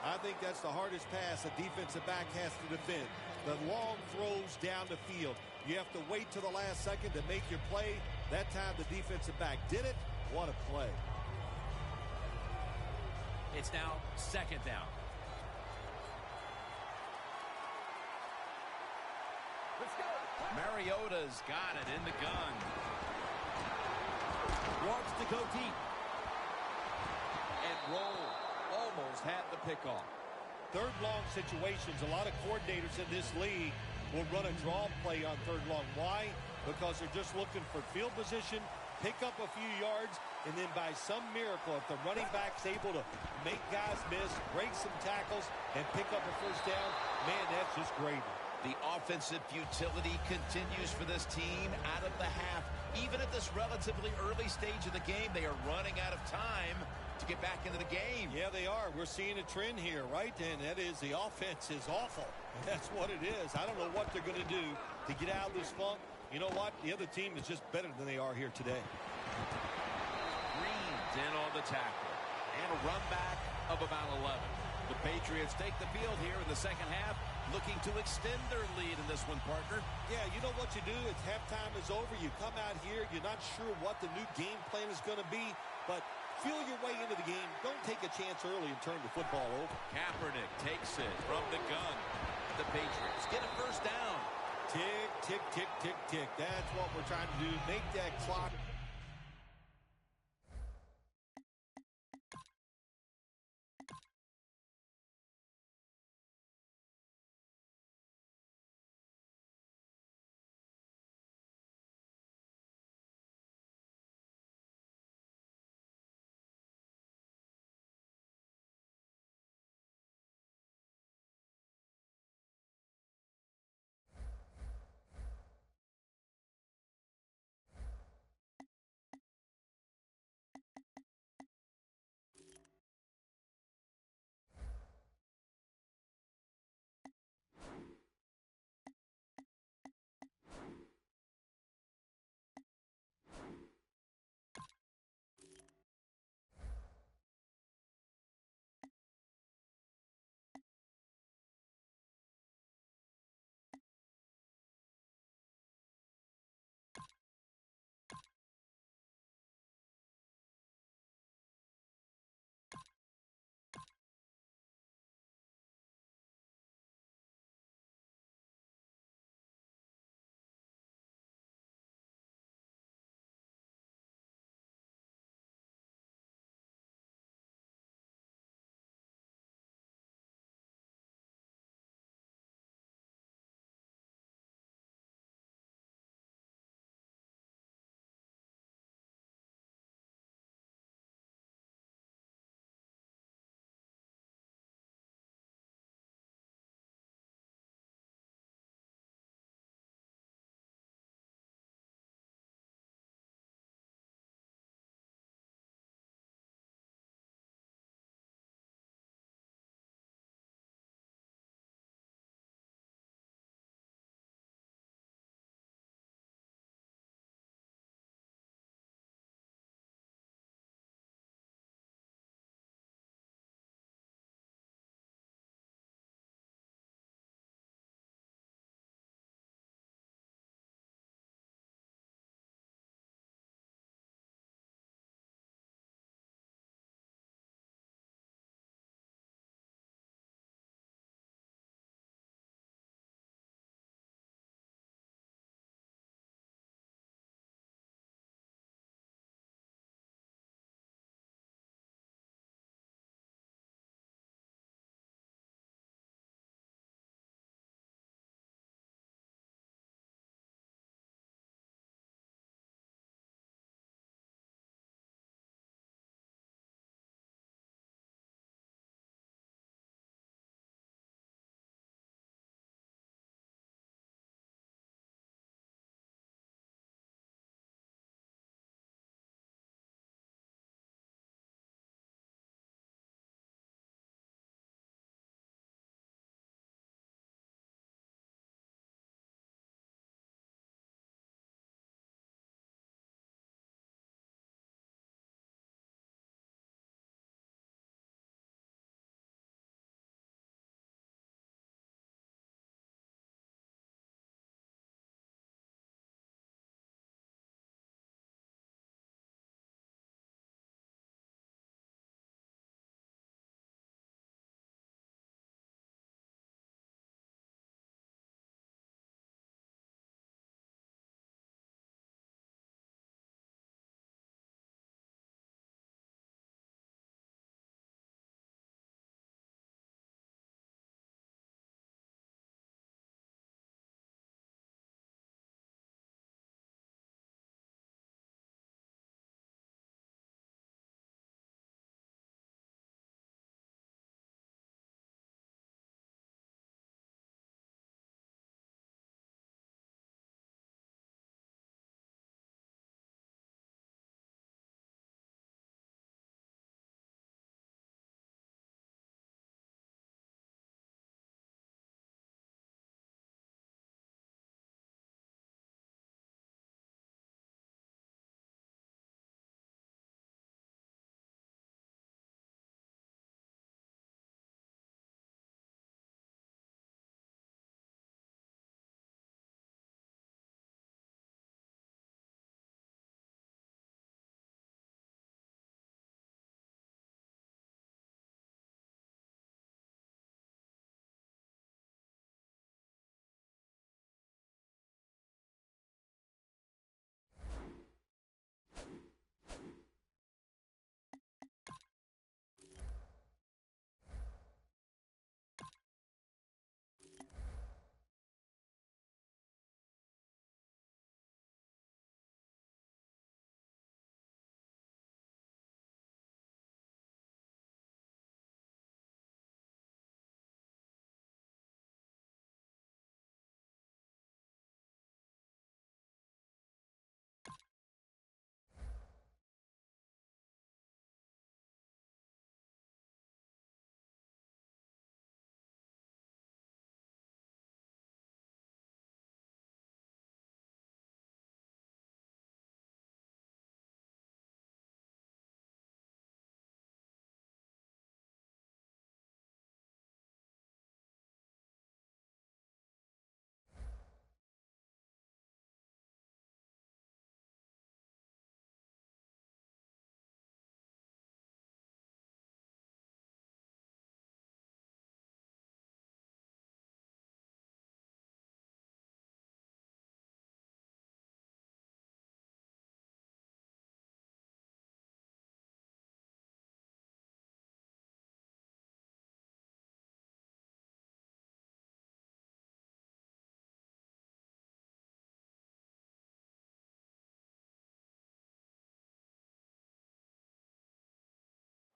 I think that's the hardest pass a defensive back has to defend. The long throws down the field. You have to wait to the last second to make your play. That time the defensive back did it. What a play. It's now second down. Let's go. Mariota's got it in the gun. Wants to go deep. And roll. Almost had the pickoff. Third long situations, a lot of coordinators in this league will run a draw play on third long. Why? Because they're just looking for field position, pick up a few yards, and then by some miracle, if the running back's able to make guys miss, break some tackles, and pick up a first down, man, that's just gravy. The offensive futility continues for this team out of the half. Even at this relatively early stage of the game, they are running out of time to get back into the game. Yeah, they are. We're seeing a trend here, right? And that is the offense is awful. That's what it is. I don't know what they're going to do to get out of this funk. You know what? The other team is just better than they are here today. Green's in on the tackle. And a run back of about 11. The Patriots take the field here in the second half, looking to extend their lead in this one, partner. Yeah, you know what you do? It's halftime is over. You come out here. You're not sure what the new game plan is going to be, but feel your way into the game. Don't take a chance early and turn the football over. Kaepernick takes it from the gun. The Patriots get a first down. Tick, tick, tick, tick, tick. That's what we're trying to do. Make that clock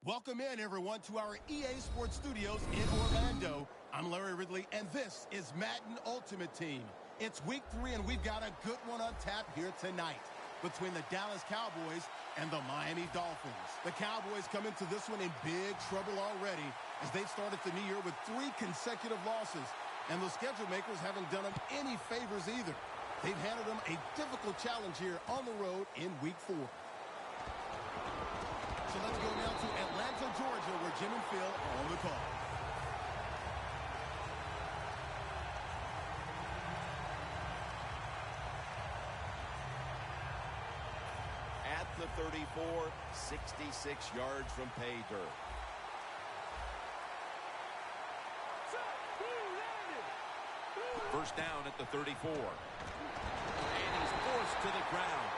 Welcome in, everyone, to our EA Sports Studios in Orlando. I'm Larry Ridley, and this is Madden Ultimate Team. It's week 3, and we've got a good one on tap here tonight between the Dallas Cowboys and the Miami Dolphins. The Cowboys come into this one in big trouble already as they started the new year with 3 consecutive losses, and the schedule makers haven't done them any favors either. They've handed them a difficult challenge here on the road in week 4. So let's go now to Atlanta, Georgia, where Jim and Phil are on the call. At the 34, 66 yards from pay dirt. First down at the 34. And he's forced to the ground.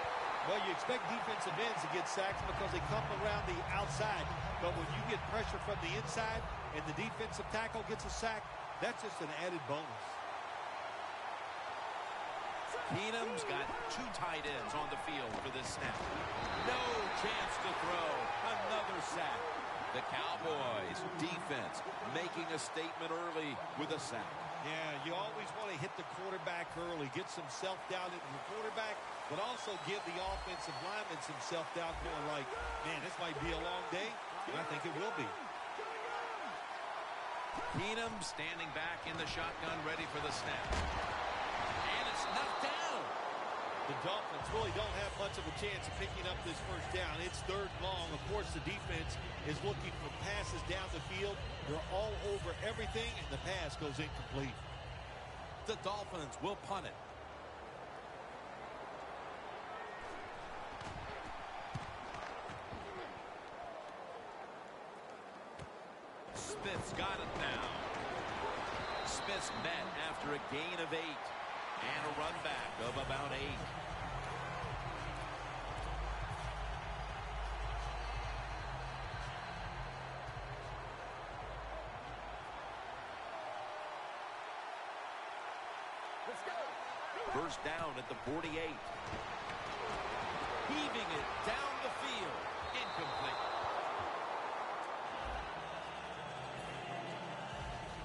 Well, you expect defensive ends to get sacks because they come around the outside. But when you get pressure from the inside and the defensive tackle gets a sack, that's just an added bonus. Keenum's got 2 tight ends on the field for this snap. No chance to throw. Another sack. The Cowboys defense making a statement early with a sack. Yeah, you always want to hit the quarterback early, get some self-doubt into the quarterback, but also give the offensive lineman some self-doubt going like, man, this might be a long day, and I think it will be. Keenum standing back in the shotgun, ready for the snap. And it's knocked down. The Dolphins really don't have much of a chance of picking up this first down. It's 3rd long. Of course, the defense is looking for passes down the field. They're all over everything, and the pass goes incomplete. The Dolphins will punt it. Smith's got it now. Smith's met after a gain of 8 and a run back of about 8. First down at the 48. Heaving it down the field. Incomplete.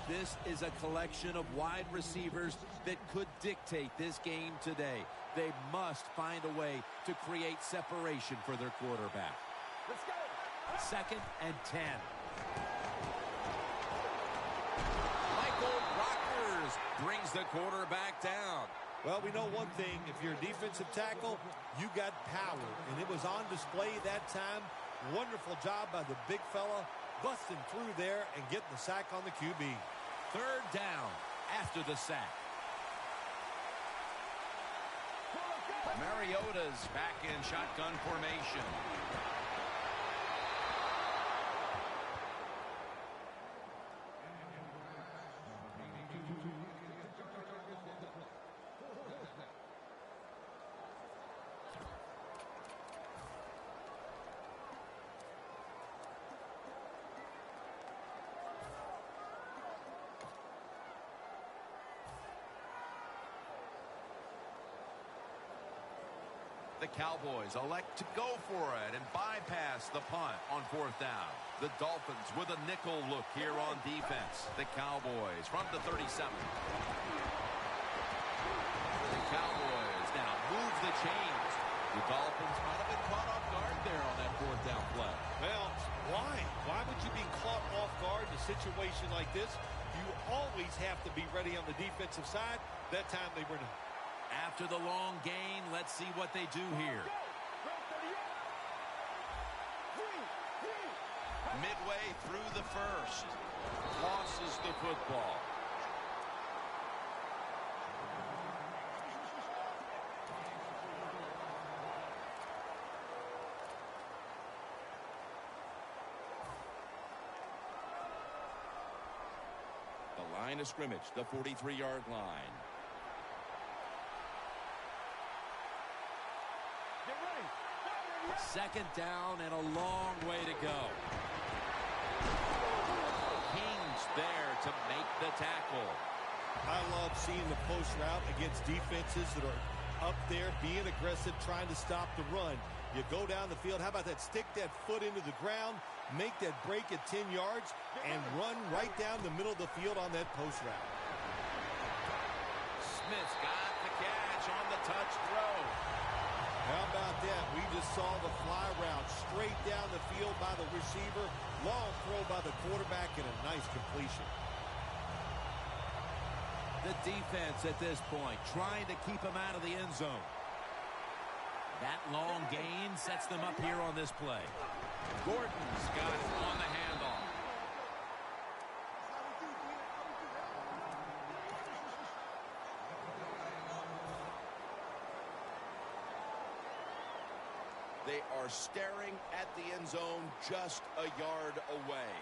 This is a collection of wide receivers that could dictate this game today. They must find a way to create separation for their quarterback. Let's go. 2nd and 10. Michael Rockers brings the quarterback down. Well, we know one thing. If you're a defensive tackle, you got power. And it was on display that time. Wonderful job by the big fella, busting through there and getting the sack on the QB. 3rd down after the sack. Mariota's back in shotgun formation. The Cowboys elect to go for it and bypass the punt on 4th down. The Dolphins with a nickel look here on defense. The Cowboys from the 37. The Cowboys now move the chains. The Dolphins might have been caught off guard there on that 4th down play. Well, why? Why would you be caught off guard in a situation like this? You always have to be ready on the defensive side. That time they were not. After the long gain, let's see what they do here. Midway through the first, losses the football. The line of scrimmage, the 43-yard line. Second down and a long way to go. King's there to make the tackle. I love seeing the post route against defenses that are up there being aggressive, trying to stop the run. You go down the field. How about that? Stick that foot into the ground, make that break at 10 yards and run right down the middle of the field on that post route. Smith's got the catch on the touch throw. How about that? We just saw the fly route straight down the field by the receiver. Long throw by the quarterback and a nice completion. The defense at this point trying to keep him out of the end zone. That long gain sets them up here on this play. Gordon's got it on the handoff. They are staring at the end zone just a yard away.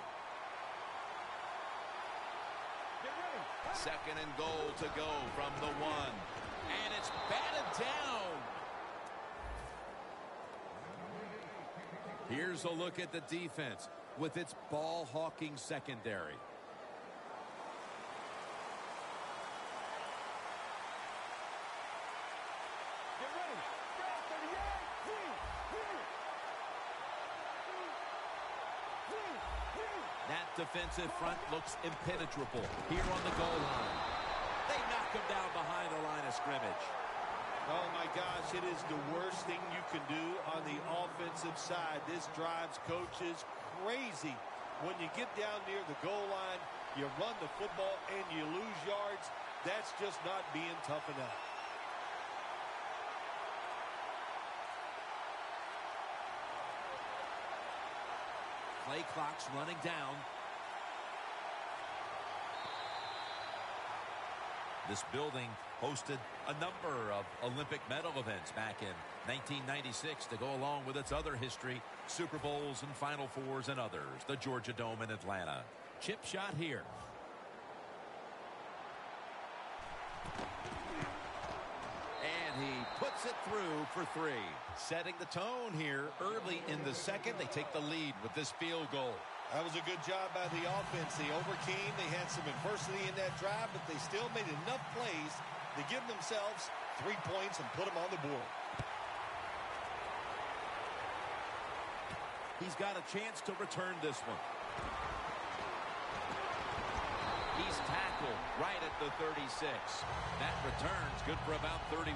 Second and goal to go from the 1. And it's batted down. Here's a look at the defense with its ball-hawking secondary. That defensive front looks impenetrable here on the goal line. They knock him down behind the line of scrimmage. Oh, my gosh, it is the worst thing you can do on the offensive side. This drives coaches crazy. When you get down near the goal line, you run the football and you lose yards. That's just not being tough enough. Play clock's running down. This building hosted a number of Olympic medal events back in 1996 to go along with its other history, Super Bowls and Final Fours and others. The Georgia Dome in Atlanta. Chip shot here. And he puts it through for 3. Setting the tone here early in the second. They take the lead with this field goal. That was a good job by the offense. They overcame. They had some adversity in that drive, but they still made enough plays to give themselves 3 points and put them on the board. He's got a chance to return this one. He's tackled right at the 36. That return's good for about 31.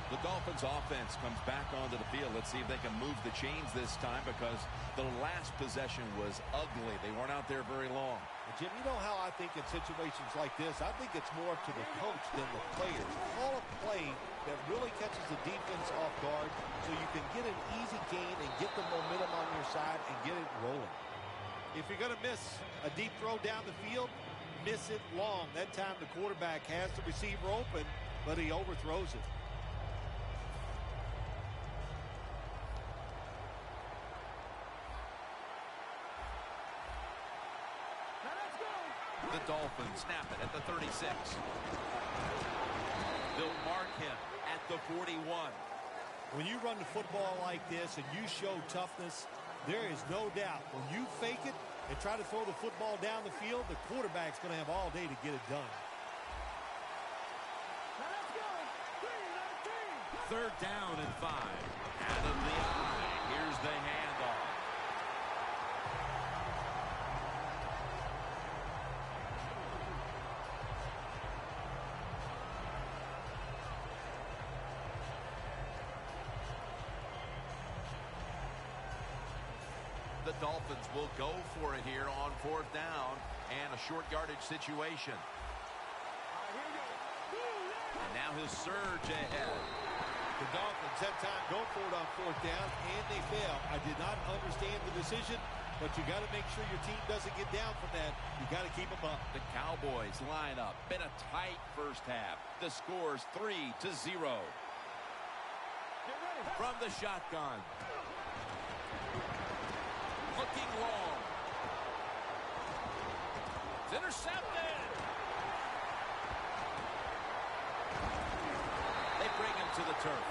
The Dolphins offense comes back onto the field. Let's see if they can move the chains this time, because the last possession was ugly. They weren't out there very long. Jim, you know how I think in situations like this, I think it's more up to the coach than the players. Call a play that really catches the defense off guard so you can get an easy gain and get the momentum on your side and get it rolling. If you're going to miss a deep throw down the field, miss it long. That time the quarterback has the receiver open, but he overthrows it. The Dolphins snap it at the 36. They'll mark him at the 41. When you run the football like this and you show toughness, there is no doubt when you fake it and try to throw the football down the field, the quarterback's going to have all day to get it done. Third down and 5. Out of the eye. Here's the handoff. The Dolphins will go for it here on 4th down and a short yardage situation. And now his surge ahead. The Dolphins that time go for it on 4th down, and they fail. I did not understand the decision, but you got to make sure your team doesn't get down from that. You got to keep them up. The Cowboys line up. Been a tight first half. The score's 3-0. From the shotgun. Looking long. It's intercepted. They bring him to the turf.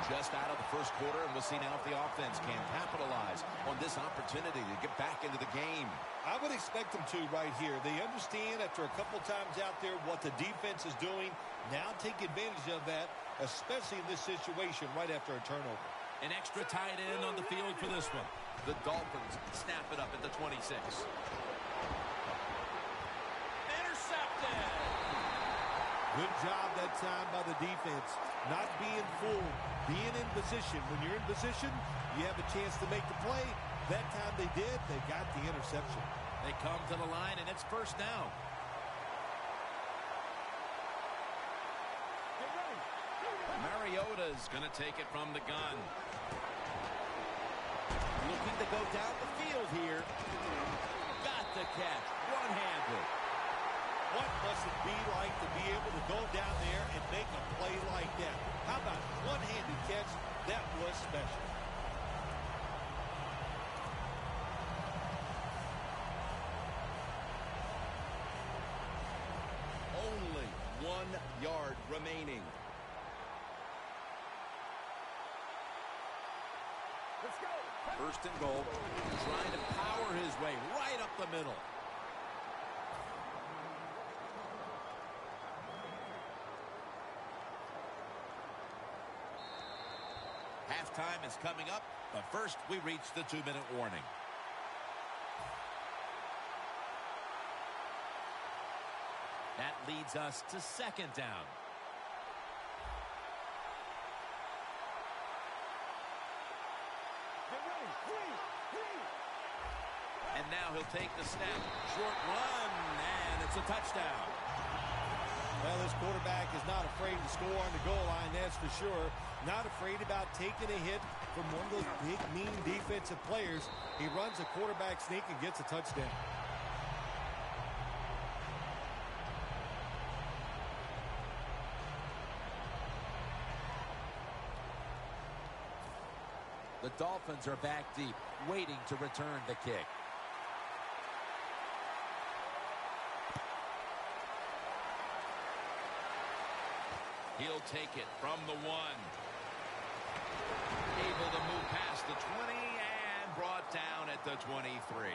Just out of the first quarter, and we'll see now if the offense can capitalize on this opportunity to get back into the game. I would expect them to right here. They understand after a couple times out there what the defense is doing. Now take advantage of that, especially in this situation right after a turnover. An extra tight end on the field for this one. The Dolphins snap it up at the 26. Intercepted. Good job that time by the defense. Not being fooled, being in position. When you're in position, you have a chance to make the play. That time they did. They got the interception. They come to the line, and it's first down. Mariota's going to take it from the gun. Looking to go down the field here. Got the catch. One-handed. What must it be like to be able to go down there and make a play like that? How about one-handed catch? That was special. Only 1 yard remaining. Let's go. First and goal. Trying to power his way right up the middle. Halftime is coming up, but first we reach the 2-minute warning. That leads us to second down. Get ready. Three. And now he'll take the snap. Short run, and it's a touchdown. Well, this quarterback is not afraid to score on the goal line, that's for sure. Not afraid about taking a hit from one of those big, mean defensive players. He runs a quarterback sneak and gets a touchdown. The Dolphins are back deep, waiting to return the kick. He'll take it from the 1. Able to move past the 20 and brought down at the 23.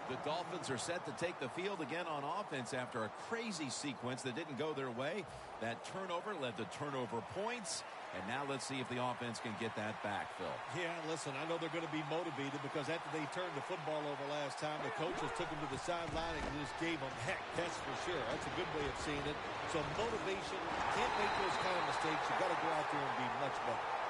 The Dolphins are set to take the field again on offense after a crazy sequence that didn't go their way. That turnover led to turnover points. And now let's see if the offense can get that back, Phil. Yeah, listen, I know they're going to be motivated because after they turned the football over last time, the coaches took them to the sideline and just gave them heck, that's for sure. That's a good way of seeing it. So motivation, can't make those kind of mistakes. You've got to go out there and be much better.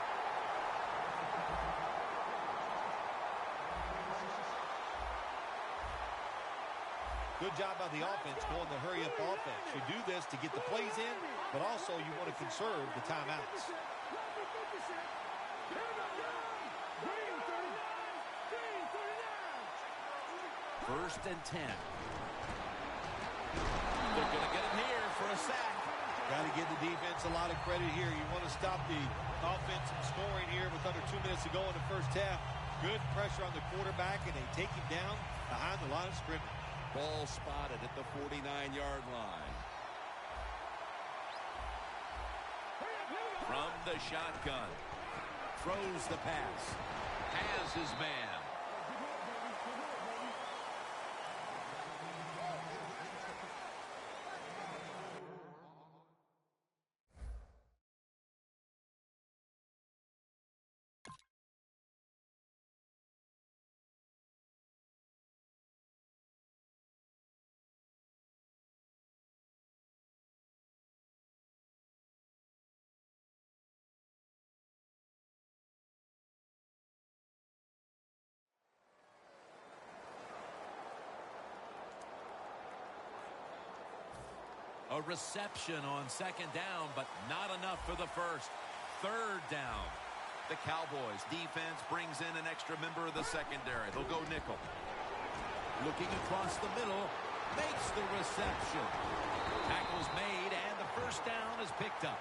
Good job by the offense going the hurry-up offense. You do this to get the plays in, but also you want to conserve the timeouts. First and 10. They're going to get him here for a sack. Got to give the defense a lot of credit here. You want to stop the offense from scoring here with under 2 minutes to go in the first half. Good pressure on the quarterback, and they take him down behind the line of scrimmage. Ball spotted at the 49-yard line. From the shotgun. Throws the pass. Has his man. A reception on second down, but not enough for the first. Third down. The Cowboys defense brings in an extra member of the secondary. They'll go nickel. Looking across the middle, makes the reception. Tackle's made, and the first down is picked up.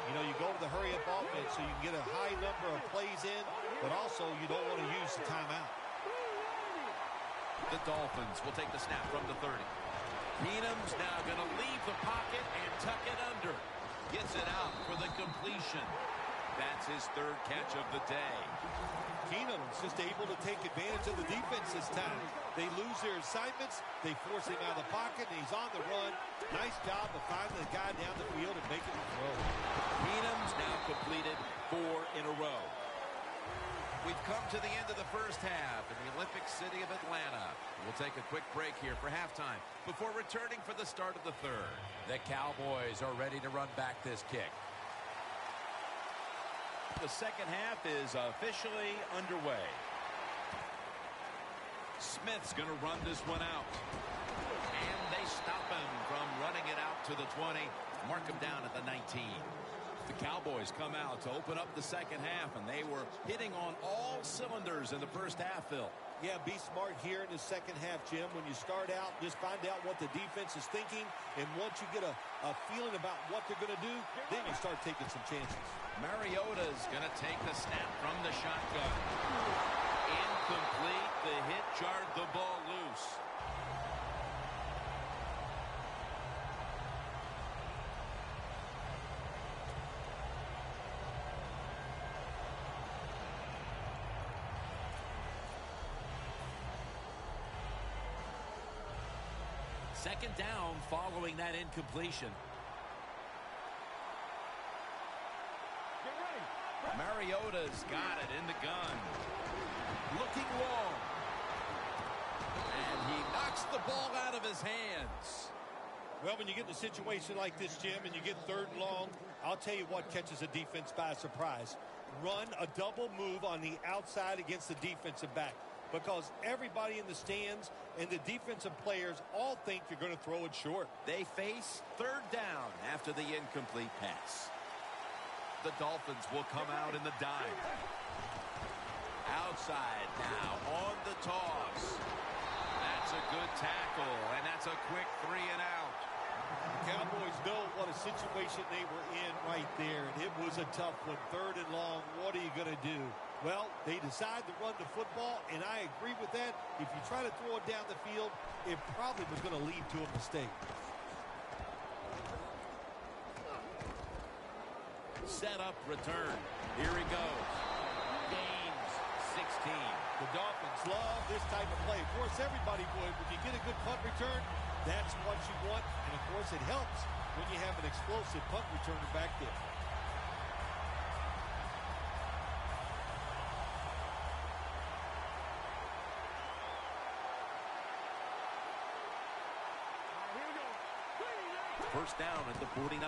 You know, you go to the hurry-up offense so you can get a high number of plays in, but also you don't want to use the timeout. The Dolphins will take the snap from the 30. Keenum's now going to leave the pocket and tuck it under. Gets it out for the completion. That's his third catch of the day. Keenum's just able to take advantage of the defense this time. They lose their assignments. They force him out of the pocket, and he's on the run. Nice job of finding the guy down the field and making the throw. Keenum's now completed 4 in a row. We've come to the end of the first half in the Olympic city of Atlanta. We'll take a quick break here for halftime before returning for the start of the third. The Cowboys are ready to run back this kick. The second half is officially underway. Smith's going to run this one out. And they stop him from running it out to the 20. Mark him down at the 19. The Cowboys come out to open up the second half, and they were hitting on all cylinders in the first half, Phil. Yeah, be smart here in the second half, Jim. When you start out, just find out what the defense is thinking, and once you get a feeling about what they're going to do, then you start taking some chances. Mariota's going to take the snap from the shotgun. Incomplete. The hit jarred the ball loose. Second down following that incompletion. Mariota's got it in the gun. Looking long. And he knocks the ball out of his hands. Well, when you get in a situation like this, Jim, and you get third and long, I'll tell you what catches a defense by surprise. Run a double move on the outside against the defensive back, because everybody in the stands and the defensive players all think you're going to throw it short. They face third down after the incomplete pass. The Dolphins will come out in the dime. Outside now on the toss. That's a good tackle, and that's a quick 3 and out. The Cowboys know what a situation they were in right there, and it was a tough one. Third and long, what are you going to do? Well, they decide to run the football, and I agree with that. If you try to throw it down the field, it probably was going to lead to a mistake. Set up, return. Here he goes. Gains 16. The Dolphins love this type of play. Of course, everybody would. When you get a good punt return, that's what you want. And, of course, it helps when you have an explosive punt returner back there. First down at the 49.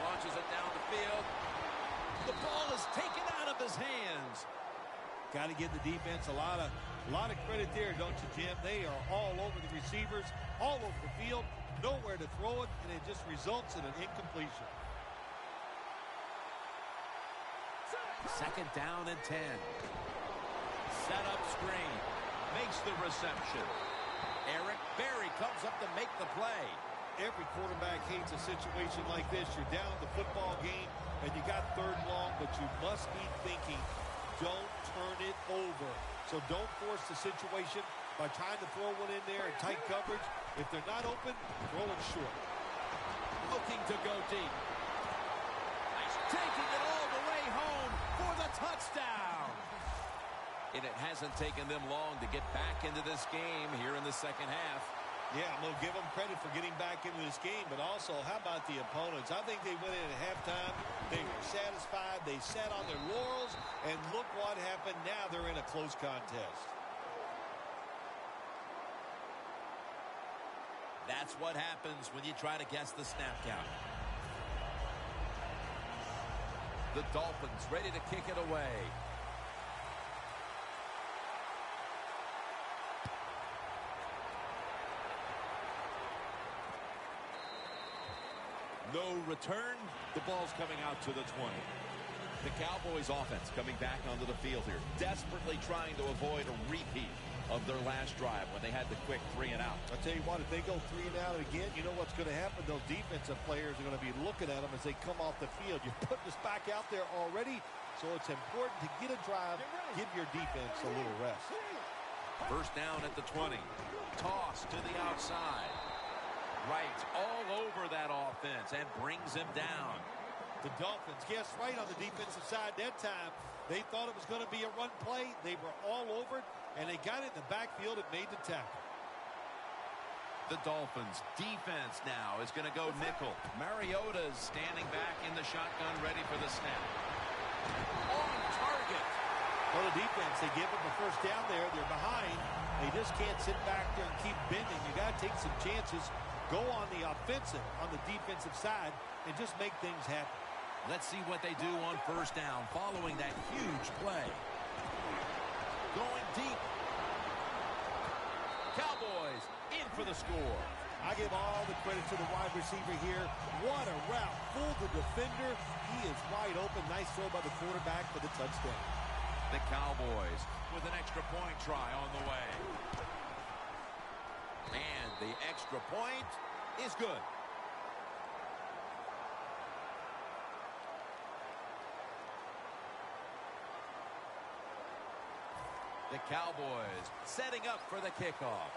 Launches it down the field. The ball is taken out of his hands. Got to give the defense a lot of credit there, don't you, Jim? They are all over the receivers, all over the field, nowhere to throw it, and it just results in an incompletion. Second down and 10. Set up screen. Makes the reception. Eric Berry comes up to make the play. Every quarterback hates a situation like this. You're down the football game, and you got third and long, but you must be thinking, don't turn it over. So don't force the situation by trying to throw one in there in tight coverage. If they're not open, throw it short. Looking to go deep. Taking it all the way home for the touchdown. And it hasn't taken them long to get back into this game here in the second half. Yeah, I'm going to give them credit for getting back into this game, but also, how about the opponents? I think they went in at halftime. They were satisfied. They sat on their laurels, and look what happened. Now they're in a close contest. That's what happens when you try to guess the snap count. The Dolphins ready to kick it away. No return. The ball's coming out to the 20. The Cowboys offense coming back onto the field here, desperately trying to avoid a repeat of their last drive when they had the quick 3 and out. I'll tell you what, if they go 3 and out again, you know what's going to happen? Those defensive players are going to be looking at them as they come off the field. You're putting us back out there already, so it's important to get a drive, give your defense a little rest. First down at the 20. Toss to the outside. Right all over that offense and brings him down. The Dolphins guessed right on the defensive side that time. They thought it was going to be a run play. They were all over it, and they got it in the backfield and made the tackle. The Dolphins defense now is going to go nickel. Mariota's standing back in the shotgun, ready for the snap. On target. Well, the defense, they give them a first down there. They're behind. They just can't sit back there and keep bending. You got to take some chances. Go on the offensive, on the defensive side, and just make things happen. Let's see what they do on first down following that huge play. Going deep. Cowboys in for the score. I give all the credit to the wide receiver here. What a route. Fooled the defender. He is wide open. Nice throw by the quarterback for the touchdown. The Cowboys with an extra point try on the way. And the extra point is good. The Cowboys setting up for the kickoff.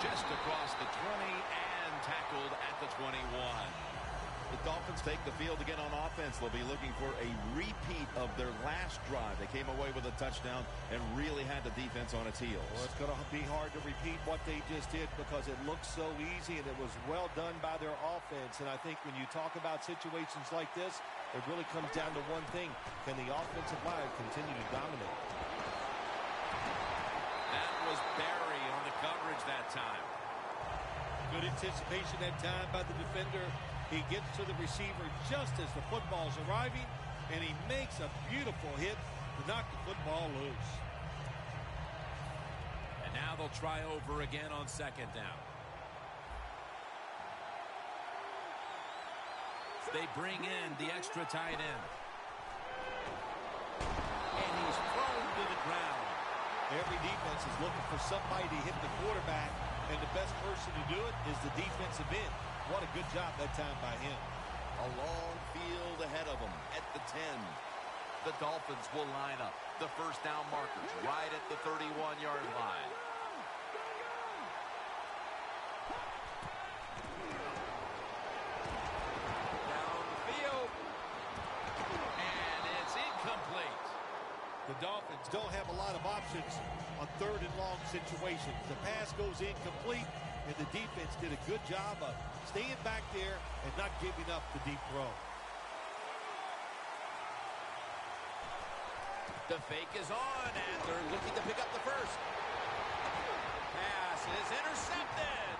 Just across the 20 and tackled at the 21. The Dolphins take the field again on offense. They'll be looking for a repeat of their last drive. They came away with a touchdown and really had the defense on its heels. Well, it's going to be hard to repeat what they just did because it looks so easy and it was well done by their offense. And I think when you talk about situations like this, it really comes down to one thing. Can the offensive line continue to dominate? That was Barry on the coverage that time. Good anticipation that time by the defender. He gets to the receiver just as the football's arriving, and he makes a beautiful hit to knock the football loose. And now they'll try over again on second down. They bring in the extra tight end. And he's thrown to the ground. Every defense is looking for somebody to hit the quarterback, and the best person to do it is the defensive end. What a good job that time by him. A long field ahead of them at the 10. The Dolphins will line up. The first down markers right at the 31-yard line. Down the field. And it's incomplete. The Dolphins don't have a lot of options on third and long situations. The pass goes incomplete, and the defense did a good job of staying back there and not giving up the deep throw. The fake is on, and they're looking to pick up the first. Pass is intercepted.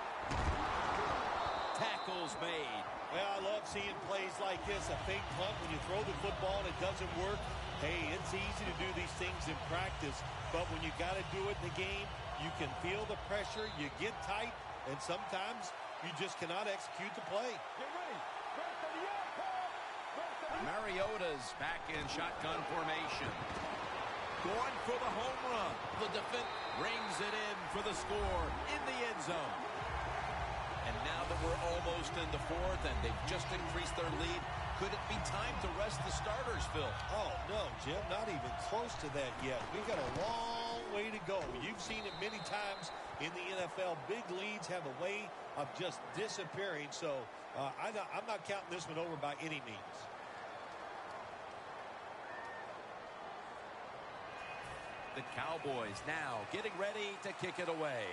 Tackles made. Well, I love seeing plays like this. A fake punt when you throw the football and it doesn't work. Hey, it's easy to do these things in practice, but when you got to do it in the game, you can feel the pressure, you get tight, and sometimes you just cannot execute the play. Get ready. Mariota's back in shotgun formation. Going for the home run. The defense rings it in for the score in the end zone. And now that we're almost in the fourth and they've just increased their lead, could it be time to rest the starters, Phil? Oh, no, Jim, not even close to that yet. We've got a long way to go. You've seen it many times in the NFL. Big leads have a way of just disappearing. So I'm not counting this one over by any means. The Cowboys now getting ready to kick it away.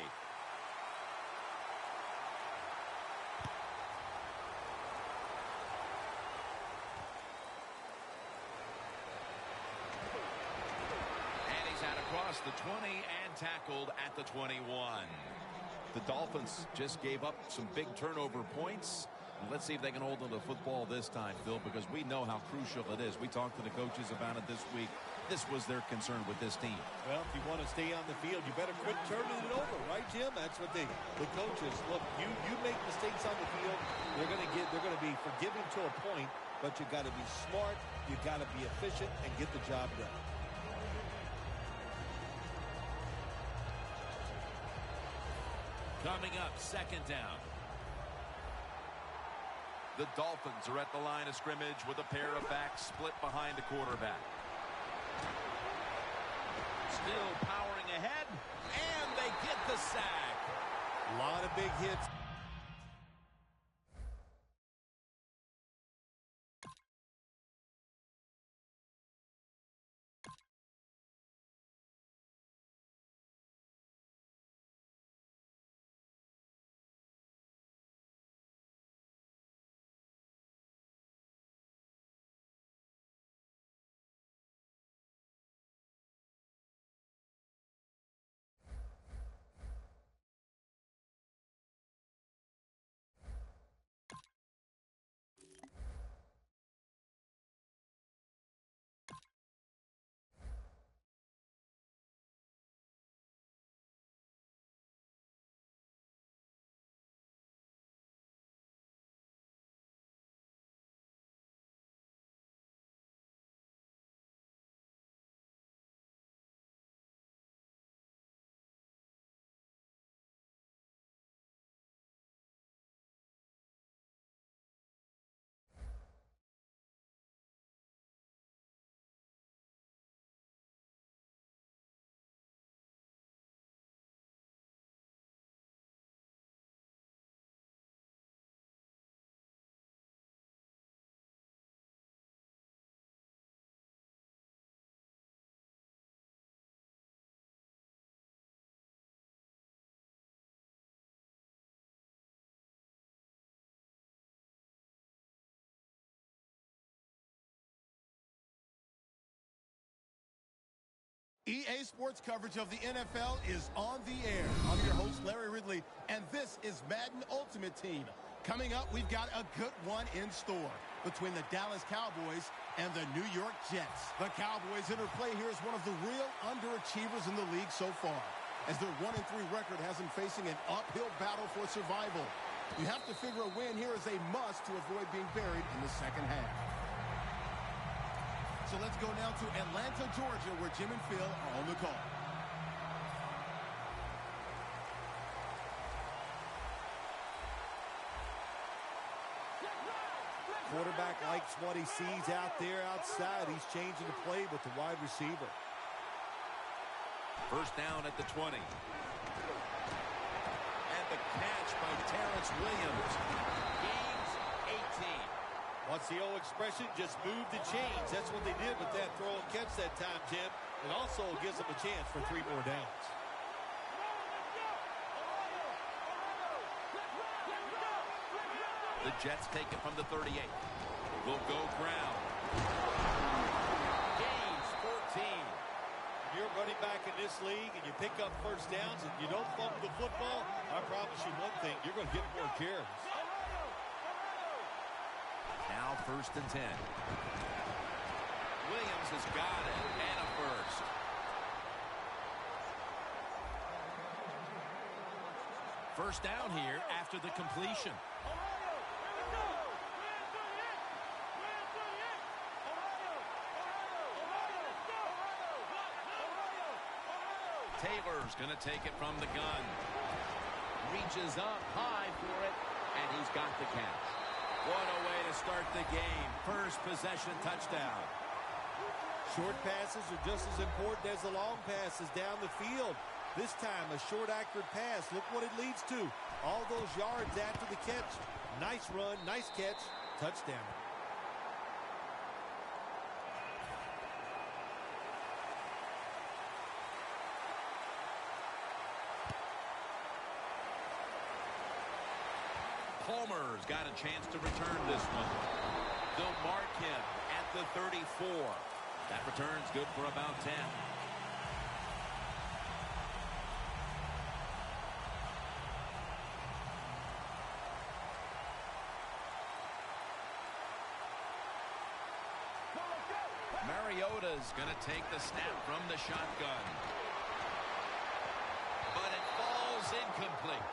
And he's out across the 20 and tackled at the 21. The Dolphins just gave up some big turnover points. Let's see if they can hold on to the football this time, Phil, because we know how crucial it is. We talked to the coaches about it this week. This was their concern with this team. Well, if you want to stay on the field, you better quit turning it over, right, Jim? That's what the coaches look. You make mistakes on the field, they're going to be forgiving to a point, but you got to be smart, you got to be efficient, and get the job done. Coming up, second down. The Dolphins are at the line of scrimmage with a pair of backs split behind the quarterback. Still powering ahead, and they get the sack. A lot of big hits. EA Sports coverage of the NFL is on the air. I'm your host, Larry Ridley, and this is Madden Ultimate Team. Coming up, we've got a good one in store between the Dallas Cowboys and the New York Jets. The Cowboys' interplay here is one of the real underachievers in the league so far, as their 1-3 record has them facing an uphill battle for survival. You have to figure a win here is a must to avoid being buried in the second half. So let's go now to Atlanta, Georgia, where Jim and Phil are on the call. Quarterback likes what he sees out there outside. He's changing the play with the wide receiver. First down at the 20. And the catch by Terrence Williams. Gains 18. What's the old expression? Just move the chains. That's what they did with that throw and catch that time, Jim. It also gives them a chance for 3 more downs. The Jets take it from the 38. Will go ground. Gains 14. You're running back in this league and you pick up first downs and you don't fumble the football, I promise you one thing, you're going to get more carries. Now 1st and 10. Williams has got it, and a first. First down here after the completion. Taylor's going to take it from the gun. Reaches up high for it, and he's got the catch. What a way to start the game. First possession touchdown. Short passes are just as important as the long passes down the field. This time, a short, accurate pass. Look what it leads to. All those yards after the catch. Nice run, nice catch, touchdown. Palmer's got a chance to return this one. They'll mark him at the 34. That return's good for about 10. Mariota's going to take the snap from the shotgun. But it falls incomplete.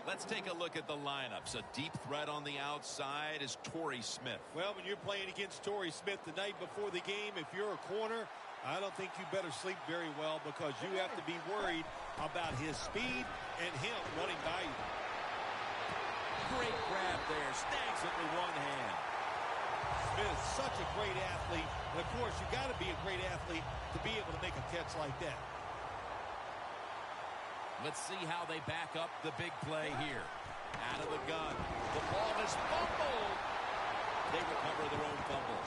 Let's take a look at the lineups. A deep threat on the outside is Torrey Smith. Well, when you're playing against Torrey Smith the night before the game, if you're a corner, I don't think you better sleep very well because you have to be worried about his speed and him running by you. Great grab there. Snags it with one hand. Smith is such a great athlete. And, of course, you got to be a great athlete to be able to make a catch like that. Let's see how they back up the big play here. Out of the gun. The ball is fumbled. They recover their own fumble.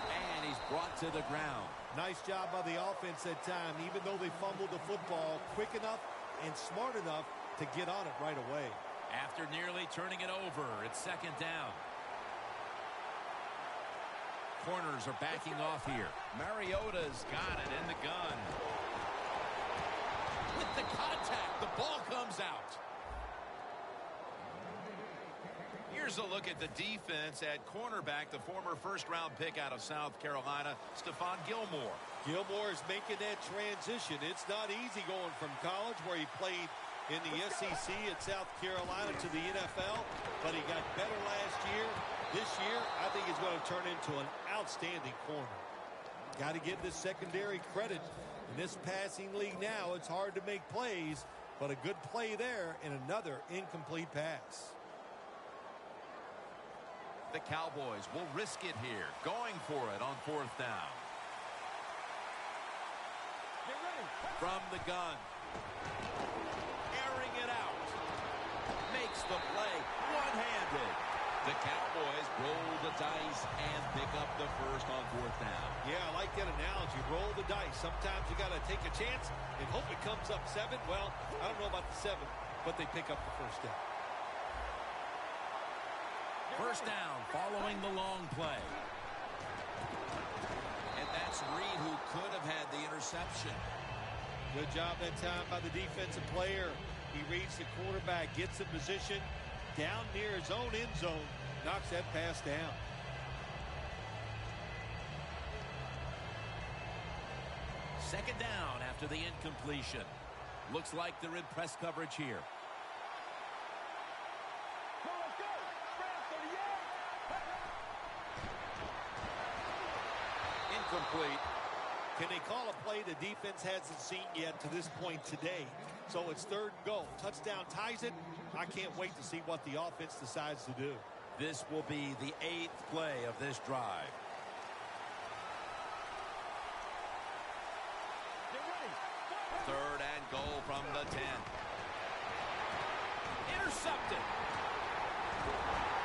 And he's brought to the ground. Nice job by the offense that time. Even though they fumbled the football, quick enough and smart enough to get on it right away. After nearly turning it over, it's 2nd down. Corners are backing off here. Mariota's got it in the gun. With the contact, the ball comes out. Here's a look at the defense at cornerback, the former first-round pick out of South Carolina, Stephon Gilmore. Gilmore is making that transition. It's not easy going from college, where he played in the SEC at South Carolina, to the NFL, but he got better last year. This year, I think he's going to turn into an outstanding corner. Got to give this secondary credit. In this passing league now, it's hard to make plays, but a good play there and another incomplete pass. The Cowboys will risk it here, going for it on 4th down. Get ready. From the gun. Airing it out. Makes the play one-handed. The Cowboys roll the dice and pick up the first on 4th down. Yeah, I like that analogy. Roll the dice. Sometimes you got to take a chance and hope it comes up 7. Well, I don't know about the 7, but they pick up the first down. First down following the long play. interception. Good job that time by the defensive player. He reads the quarterback, gets in position down near his own end zone, knocks that pass down. Second down after the incompletion. Looks like they're in press coverage here. Incomplete. Can they call a play the defense hasn't seen yet to this point today? So it's 3rd and goal. Touchdown ties it. I can't wait to see what the offense decides to do. This will be the 8th play of this drive. Third and goal from the 10. Intercepted.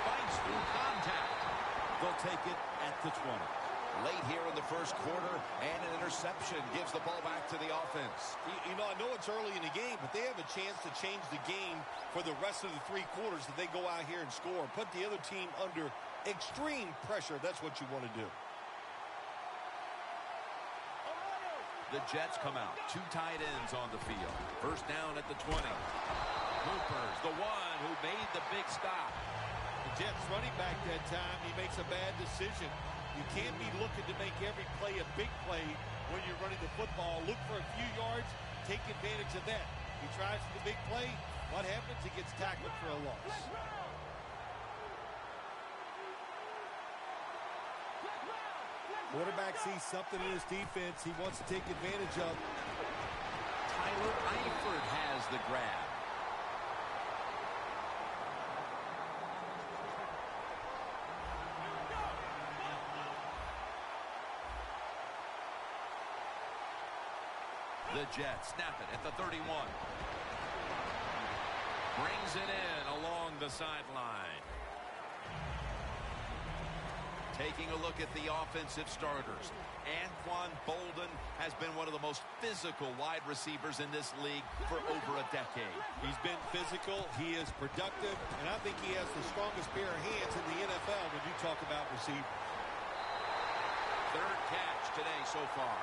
Fights through contact. They'll take it at the 20. Late here in the first quarter, and an interception gives the ball back to the offense. You know, I know it's early in the game, but they have a chance to change the game for the rest of the 3 quarters if they go out here and score. Put the other team under extreme pressure. That's what you want to do. The Jets come out. 2 tight ends on the field. First down at the 20. Cooper's the one who made the big stop. The Jets running back that time, he makes a bad decision. You can't be looking to make every play a big play when you're running the football. Look for a few yards, take advantage of that. He tries for the big play. What happens? He gets tackled for a loss. Quarterback sees something in his defense he wants to take advantage of. Tyler Eifert has the grab. The Jets snap it at the 31. Brings it in along the sideline. Taking a look at the offensive starters. Anquan Bolden has been one of the most physical wide receivers in this league for over a decade. He's been physical. He is productive. And I think he has the strongest pair of hands in the NFL when you talk about receivers. 3rd catch today so far.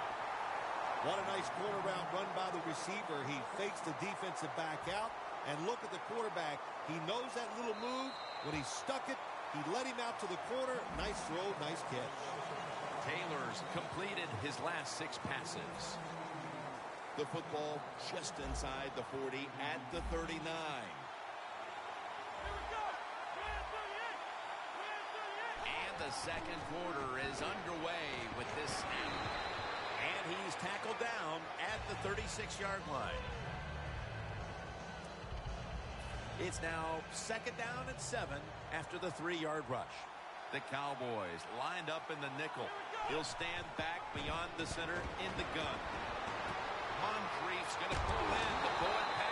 What a nice corner route run by the receiver. He fakes the defensive back out. And look at the quarterback. He knows that little move. When he stuck it, he led him out to the corner. Nice throw, nice catch. Taylor's completed his last 6 passes. The football just inside the 40 at the 39. And the second quarter is underway with this snap. And he's tackled down at the 36-yard line. It's now 2nd down and 7 after the 3-yard rush. The Cowboys lined up in the nickel. He'll stand back beyond the center in the gun. Moncrief's going to pull in the bullet pass.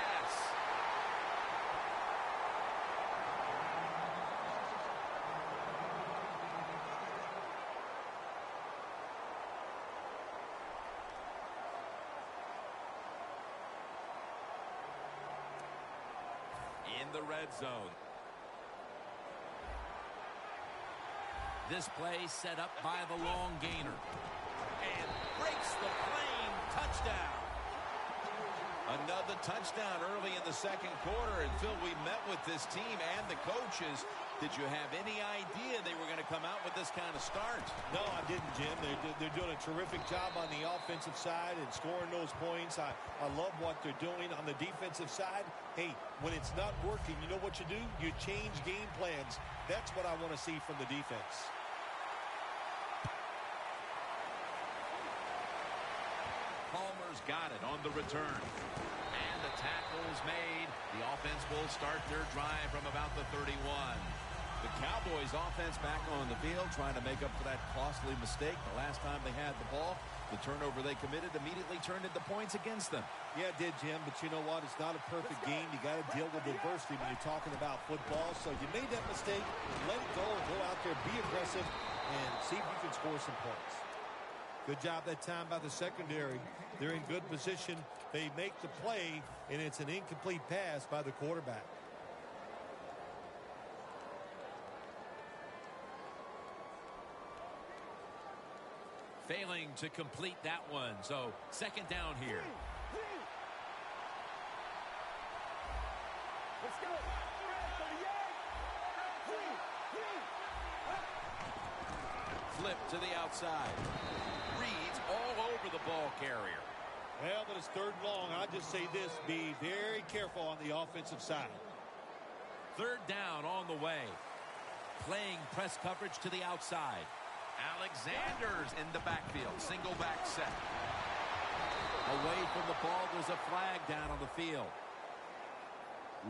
In the red zone. This play set up by the long gainer. And breaks the plane. Touchdown. Another touchdown early in the second quarter. And Phil, we met with this team and the coaches. Did you have any idea they were going to come out with this kind of start? No, I didn't, Jim. They're doing a terrific job on the offensive side and scoring those points. I love what they're doing on the defensive side. Hey, when it's not working, you know what you do? You change game plans. That's what I want to see from the defense. Palmer's got it on the return. And the tackle's made. The offense will start their drive from about the 31. The Cowboys offense back on the field trying to make up for that costly mistake. The last time they had the ball, the turnover they committed immediately turned into points against them. Yeah, it did, Jim, but you know what? It's not a perfect game. You got to deal with adversity when you're talking about football. So you made that mistake, let it go, and go out there, be aggressive, and see if you can score some points. Good job that time by the secondary. They're in good position. They make the play, and it's an incomplete pass by the quarterback. Failing to complete that one. So second down here. Let's go. Flip to the outside. Reads all over the ball carrier. Well, but it's third and long. I'll just say this. Be very careful on the offensive side. Third down on the way. Playing press coverage to the outside. Alexander's in the backfield. Single back set. Away from the ball, there's a flag down on the field.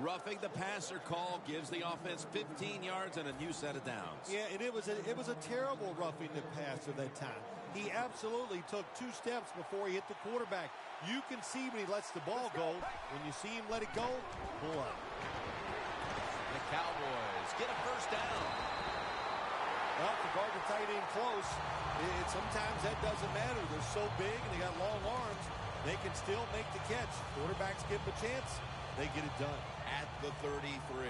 Roughing the passer call gives the offense 15 yards and a new set of downs. Yeah, and it was a terrible roughing the passer that time. He absolutely took 2 steps before he hit the quarterback. You can see when he lets the ball go. When you see him let it go, pull up. The Cowboys get a first down. Well, to guard the tight end close, sometimes that doesn't matter. They're so big and they got long arms, they can still make the catch. Quarterbacks give them a chance, they get it done. At the 33.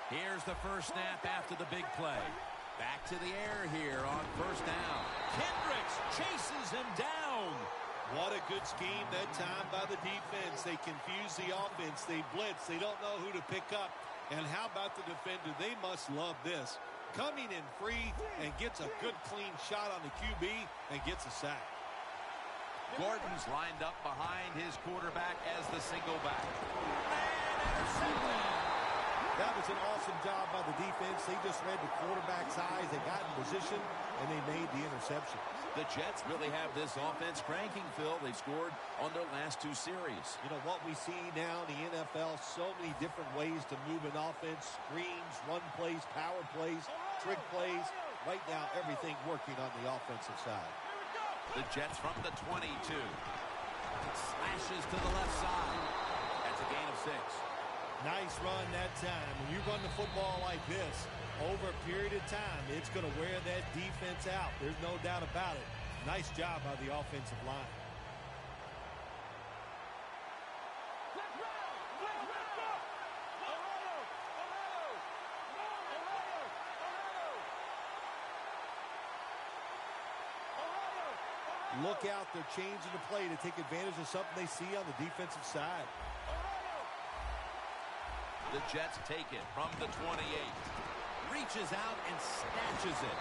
Here's the first snap after the big play. Back to the air here on first down. Kendricks chases him down. What a good scheme that time by the defense. They confuse the offense. They blitz. They don't know who to pick up. And how about the defender? They must love this. Coming in free and gets a good clean shot on the QB and gets a sack. Gordon's lined up behind his quarterback as the single back. And intercepted. That was an awesome job by the defense. They just read the quarterback's eyes. They got in position, and they made the interception. The Jets really have this offense cranking, Phil. They scored on their last 2 series. You know, what we see now in the NFL, so many different ways to move an offense. Screens, run plays, power plays, trick plays. Right now, everything working on the offensive side. The Jets from the 22. Slashes to the left side. That's a gain of 6. Nice run that time. When you run the football like this, over a period of time, it's going to wear that defense out. There's no doubt about it. Nice job by the offensive line. Look out, they're changing the play to take advantage of something they see on the defensive side. The Jets take it from the 28. Reaches out and snatches it.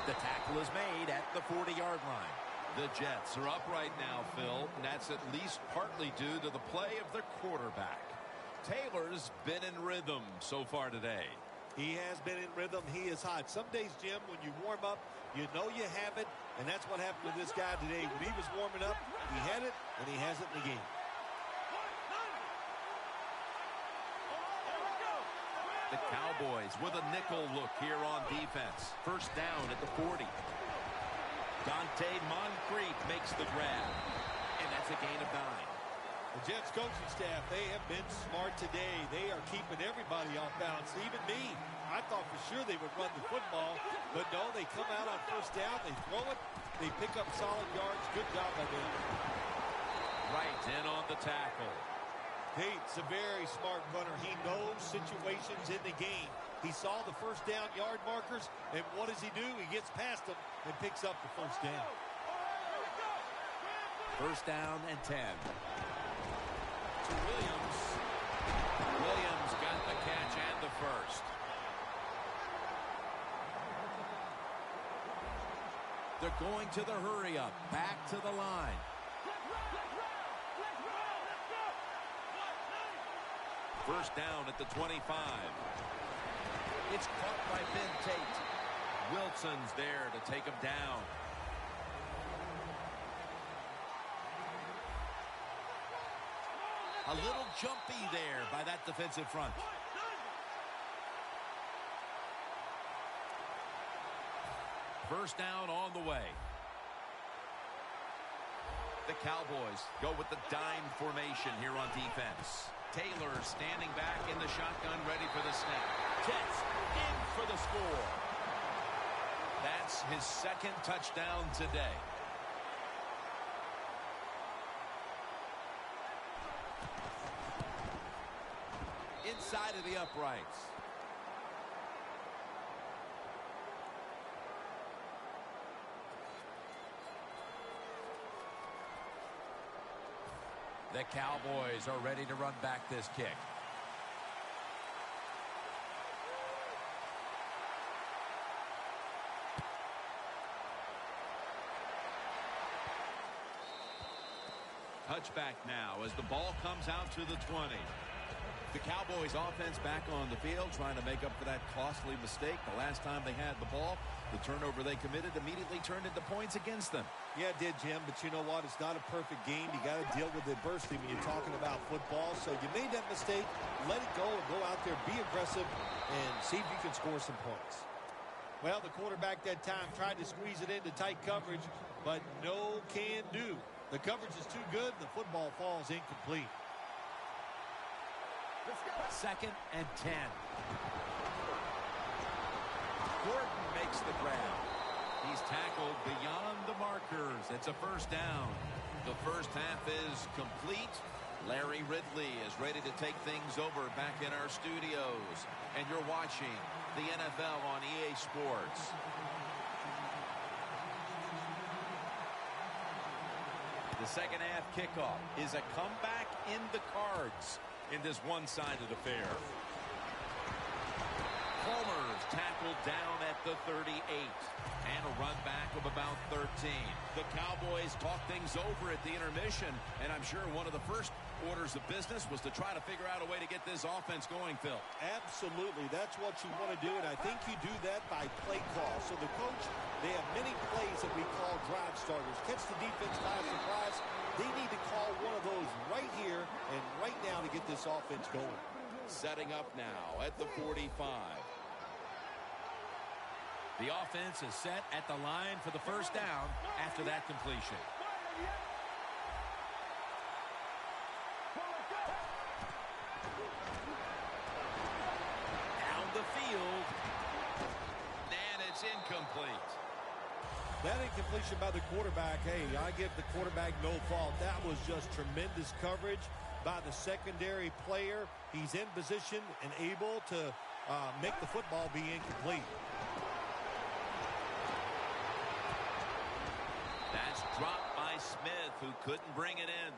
The tackle is made at the 40-yard line. The Jets are up right now, Phil, and that's at least partly due to the play of their quarterback. Taylor's been in rhythm so far today. He has been in rhythm. He is hot. Some days, Jim, when you warm up, you know you have it, and that's what happened to this guy today. When he was warming up, he had it, and he has it in the game. The Cowboys with a nickel look here on defense. First down at the 40. Dante Moncrief makes the grab, and that's a gain of 9. The Jets coaching staff, they have been smart today. They are keeping everybody off balance, even me. I thought for sure they would run the football, but no, they come out on first down, they throw it, they pick up solid yards. Good job by them. Right in on the tackle. Tate's a very smart runner. He knows situations in the game. He saw the first down yard markers, and what does he do? He gets past them and picks up the first down. First down and 10. To Williams. Williams got the catch and the first. They're going to the hurry up. Back to the line. First down at the 25. It's caught by Ben Tate. Wilson's there to take him down. A little jumpy there by that defensive front. First down on the way. The Cowboys go with the dime formation here on defense. Taylor standing back in the shotgun, ready for the snap. Jets in for the score. That's his second touchdown today. Inside of the uprights. The Cowboys are ready to run back this kick. Touchback now as the ball comes out to the 20. The Cowboys offense back on the field trying to make up for that costly mistake. The last time they had the ball, the turnover they committed immediately turned into points against them. Yeah, it did, Jim, but you know what? It's not a perfect game. You got to deal with adversity when you're talking about football. So you made that mistake, let it go, and go out there, be aggressive, and see if you can score some points. Well, the quarterback that time tried to squeeze it into tight coverage, but no can do. The coverage is too good. The football falls incomplete. Second and 10. Gordon makes the grab. He's tackled beyond the markers. It's a first down. The first half is complete. Larry Ridley is ready to take things over back in our studios. And you're watching the NFL on EA Sports. The second half kickoff is a comeback in the cards in this one-sided affair. Palmer's tackled down at the 38 and a run back of about 13. The Cowboys talk things over at the intermission, and I'm sure one of the first orders of business was to try to figure out a way to get this offense going, Phil. Absolutely. That's what you want to do, and I think you do that by play call. So the coach, they have many plays that we call drive starters. Catch the defense by surprise. They need to call one of those right here and right now to get this offense going. Setting up now at the 45. The offense is set at the line for the first down after that completion. Down the field. And it's incomplete. That incompletion by the quarterback, hey, I give the quarterback no fault. That was just tremendous coverage by the secondary player. He's in position and able to make the football be incomplete. That's dropped by Smith, who couldn't bring it in.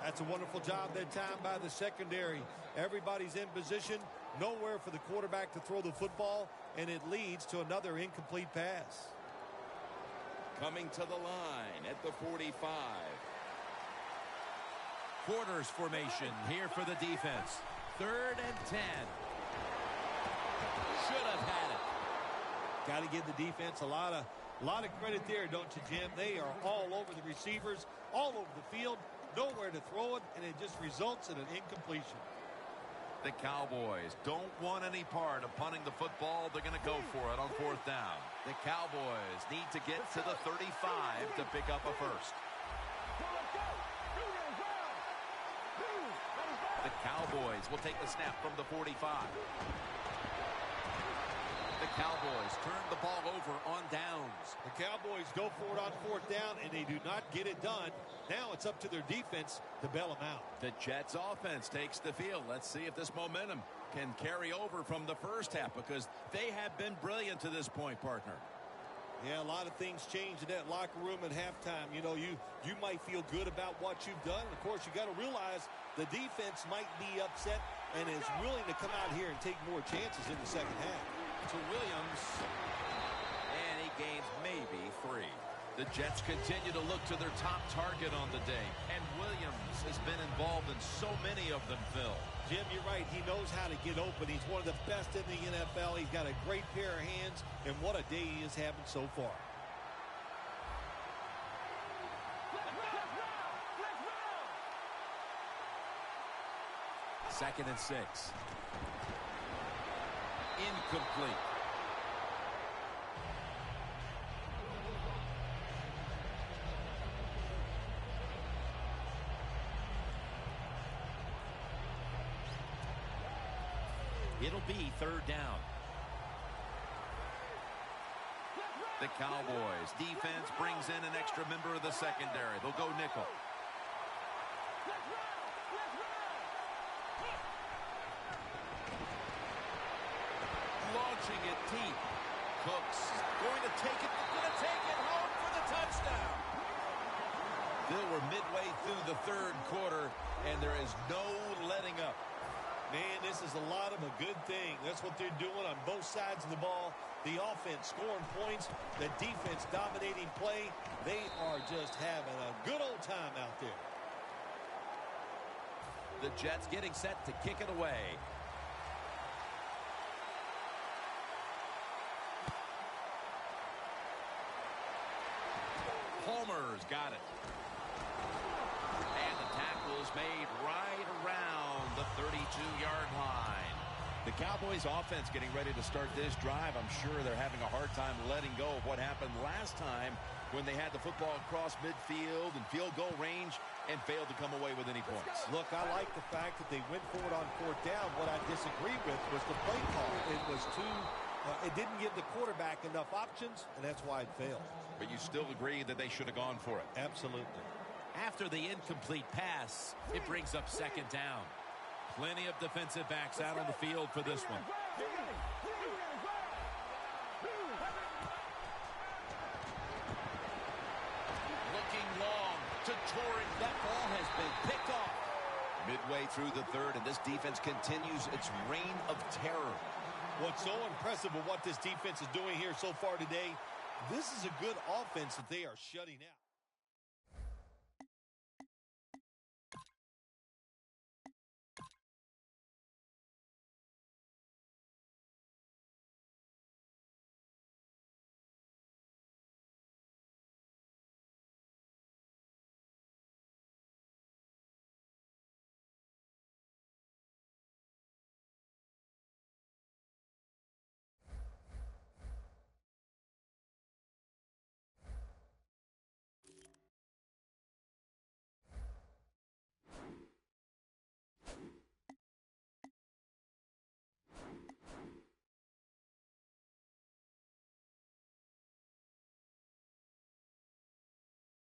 That's a wonderful job that time by the secondary. Everybody's in position, nowhere for the quarterback to throw the football, and it leads to another incomplete pass. Coming to the line at the 45. Quarters formation here for the defense. 3rd and 10. Should have had it. Got to give the defense a lot of credit there, don't you, Jim? They are all over the receivers, all over the field, nowhere to throw it, and it just results in an incompletion. The Cowboys don't want any part of punting the football. They're going to go for it on 4th down. The Cowboys need to get to the 35 to pick up a first. The Cowboys will take the snap from the 45. The Cowboys turn the ball over on downs. The Cowboys go for it on 4th down, and they do not get it done. Now it's up to their defense to bail them out. The Jets offense takes the field. Let's see if this momentum can carry over from the first half, because they have been brilliant to this point, partner. Yeah, a lot of things change in that locker room at halftime. You know, you might feel good about what you've done. Of course, you got to realize the defense might be upset and is willing to come out here and take more chances in the second half. To Williams, and he gains maybe 3. The Jets continue to look to their top target on the day, and Williams has been involved in so many of them, Phil. Jim, you're right. He knows how to get open. He's one of the best in the NFL. He's got a great pair of hands, and what a day he is having so far. Second and 6. Incomplete. It'll be 3rd down. The Cowboys defense brings in an extra member of the secondary. They'll go nickel. Launching it deep. Cooks going to take it home for the touchdown. Phil, we're midway through the third quarter, and there is no letting up. Man, this is a lot of a good thing. That's what they're doing on both sides of the ball. The offense scoring points, the defense dominating play. They are just having a good old time out there. The Jets getting set to kick it away. Homer's got it. And the tackle's made right around the 32-yard line. The Cowboys offense getting ready to start this drive. I'm sure they're having a hard time letting go of what happened last time when they had the football across midfield and field goal range and failed to come away with any points. Look, I like the fact that they went for it on fourth down. What I disagree with was the play call. It was it didn't give the quarterback enough options, and that's why it failed. But you still agree that they should have gone for it? Absolutely. After the incomplete pass, it brings up second down. Plenty of defensive backs out on the field for this one. Looking long to Torrey. That ball has been picked off. Midway through the third, and this defense continues its reign of terror. What's so impressive with what this defense is doing here so far today, this is a good offense that they are shutting out.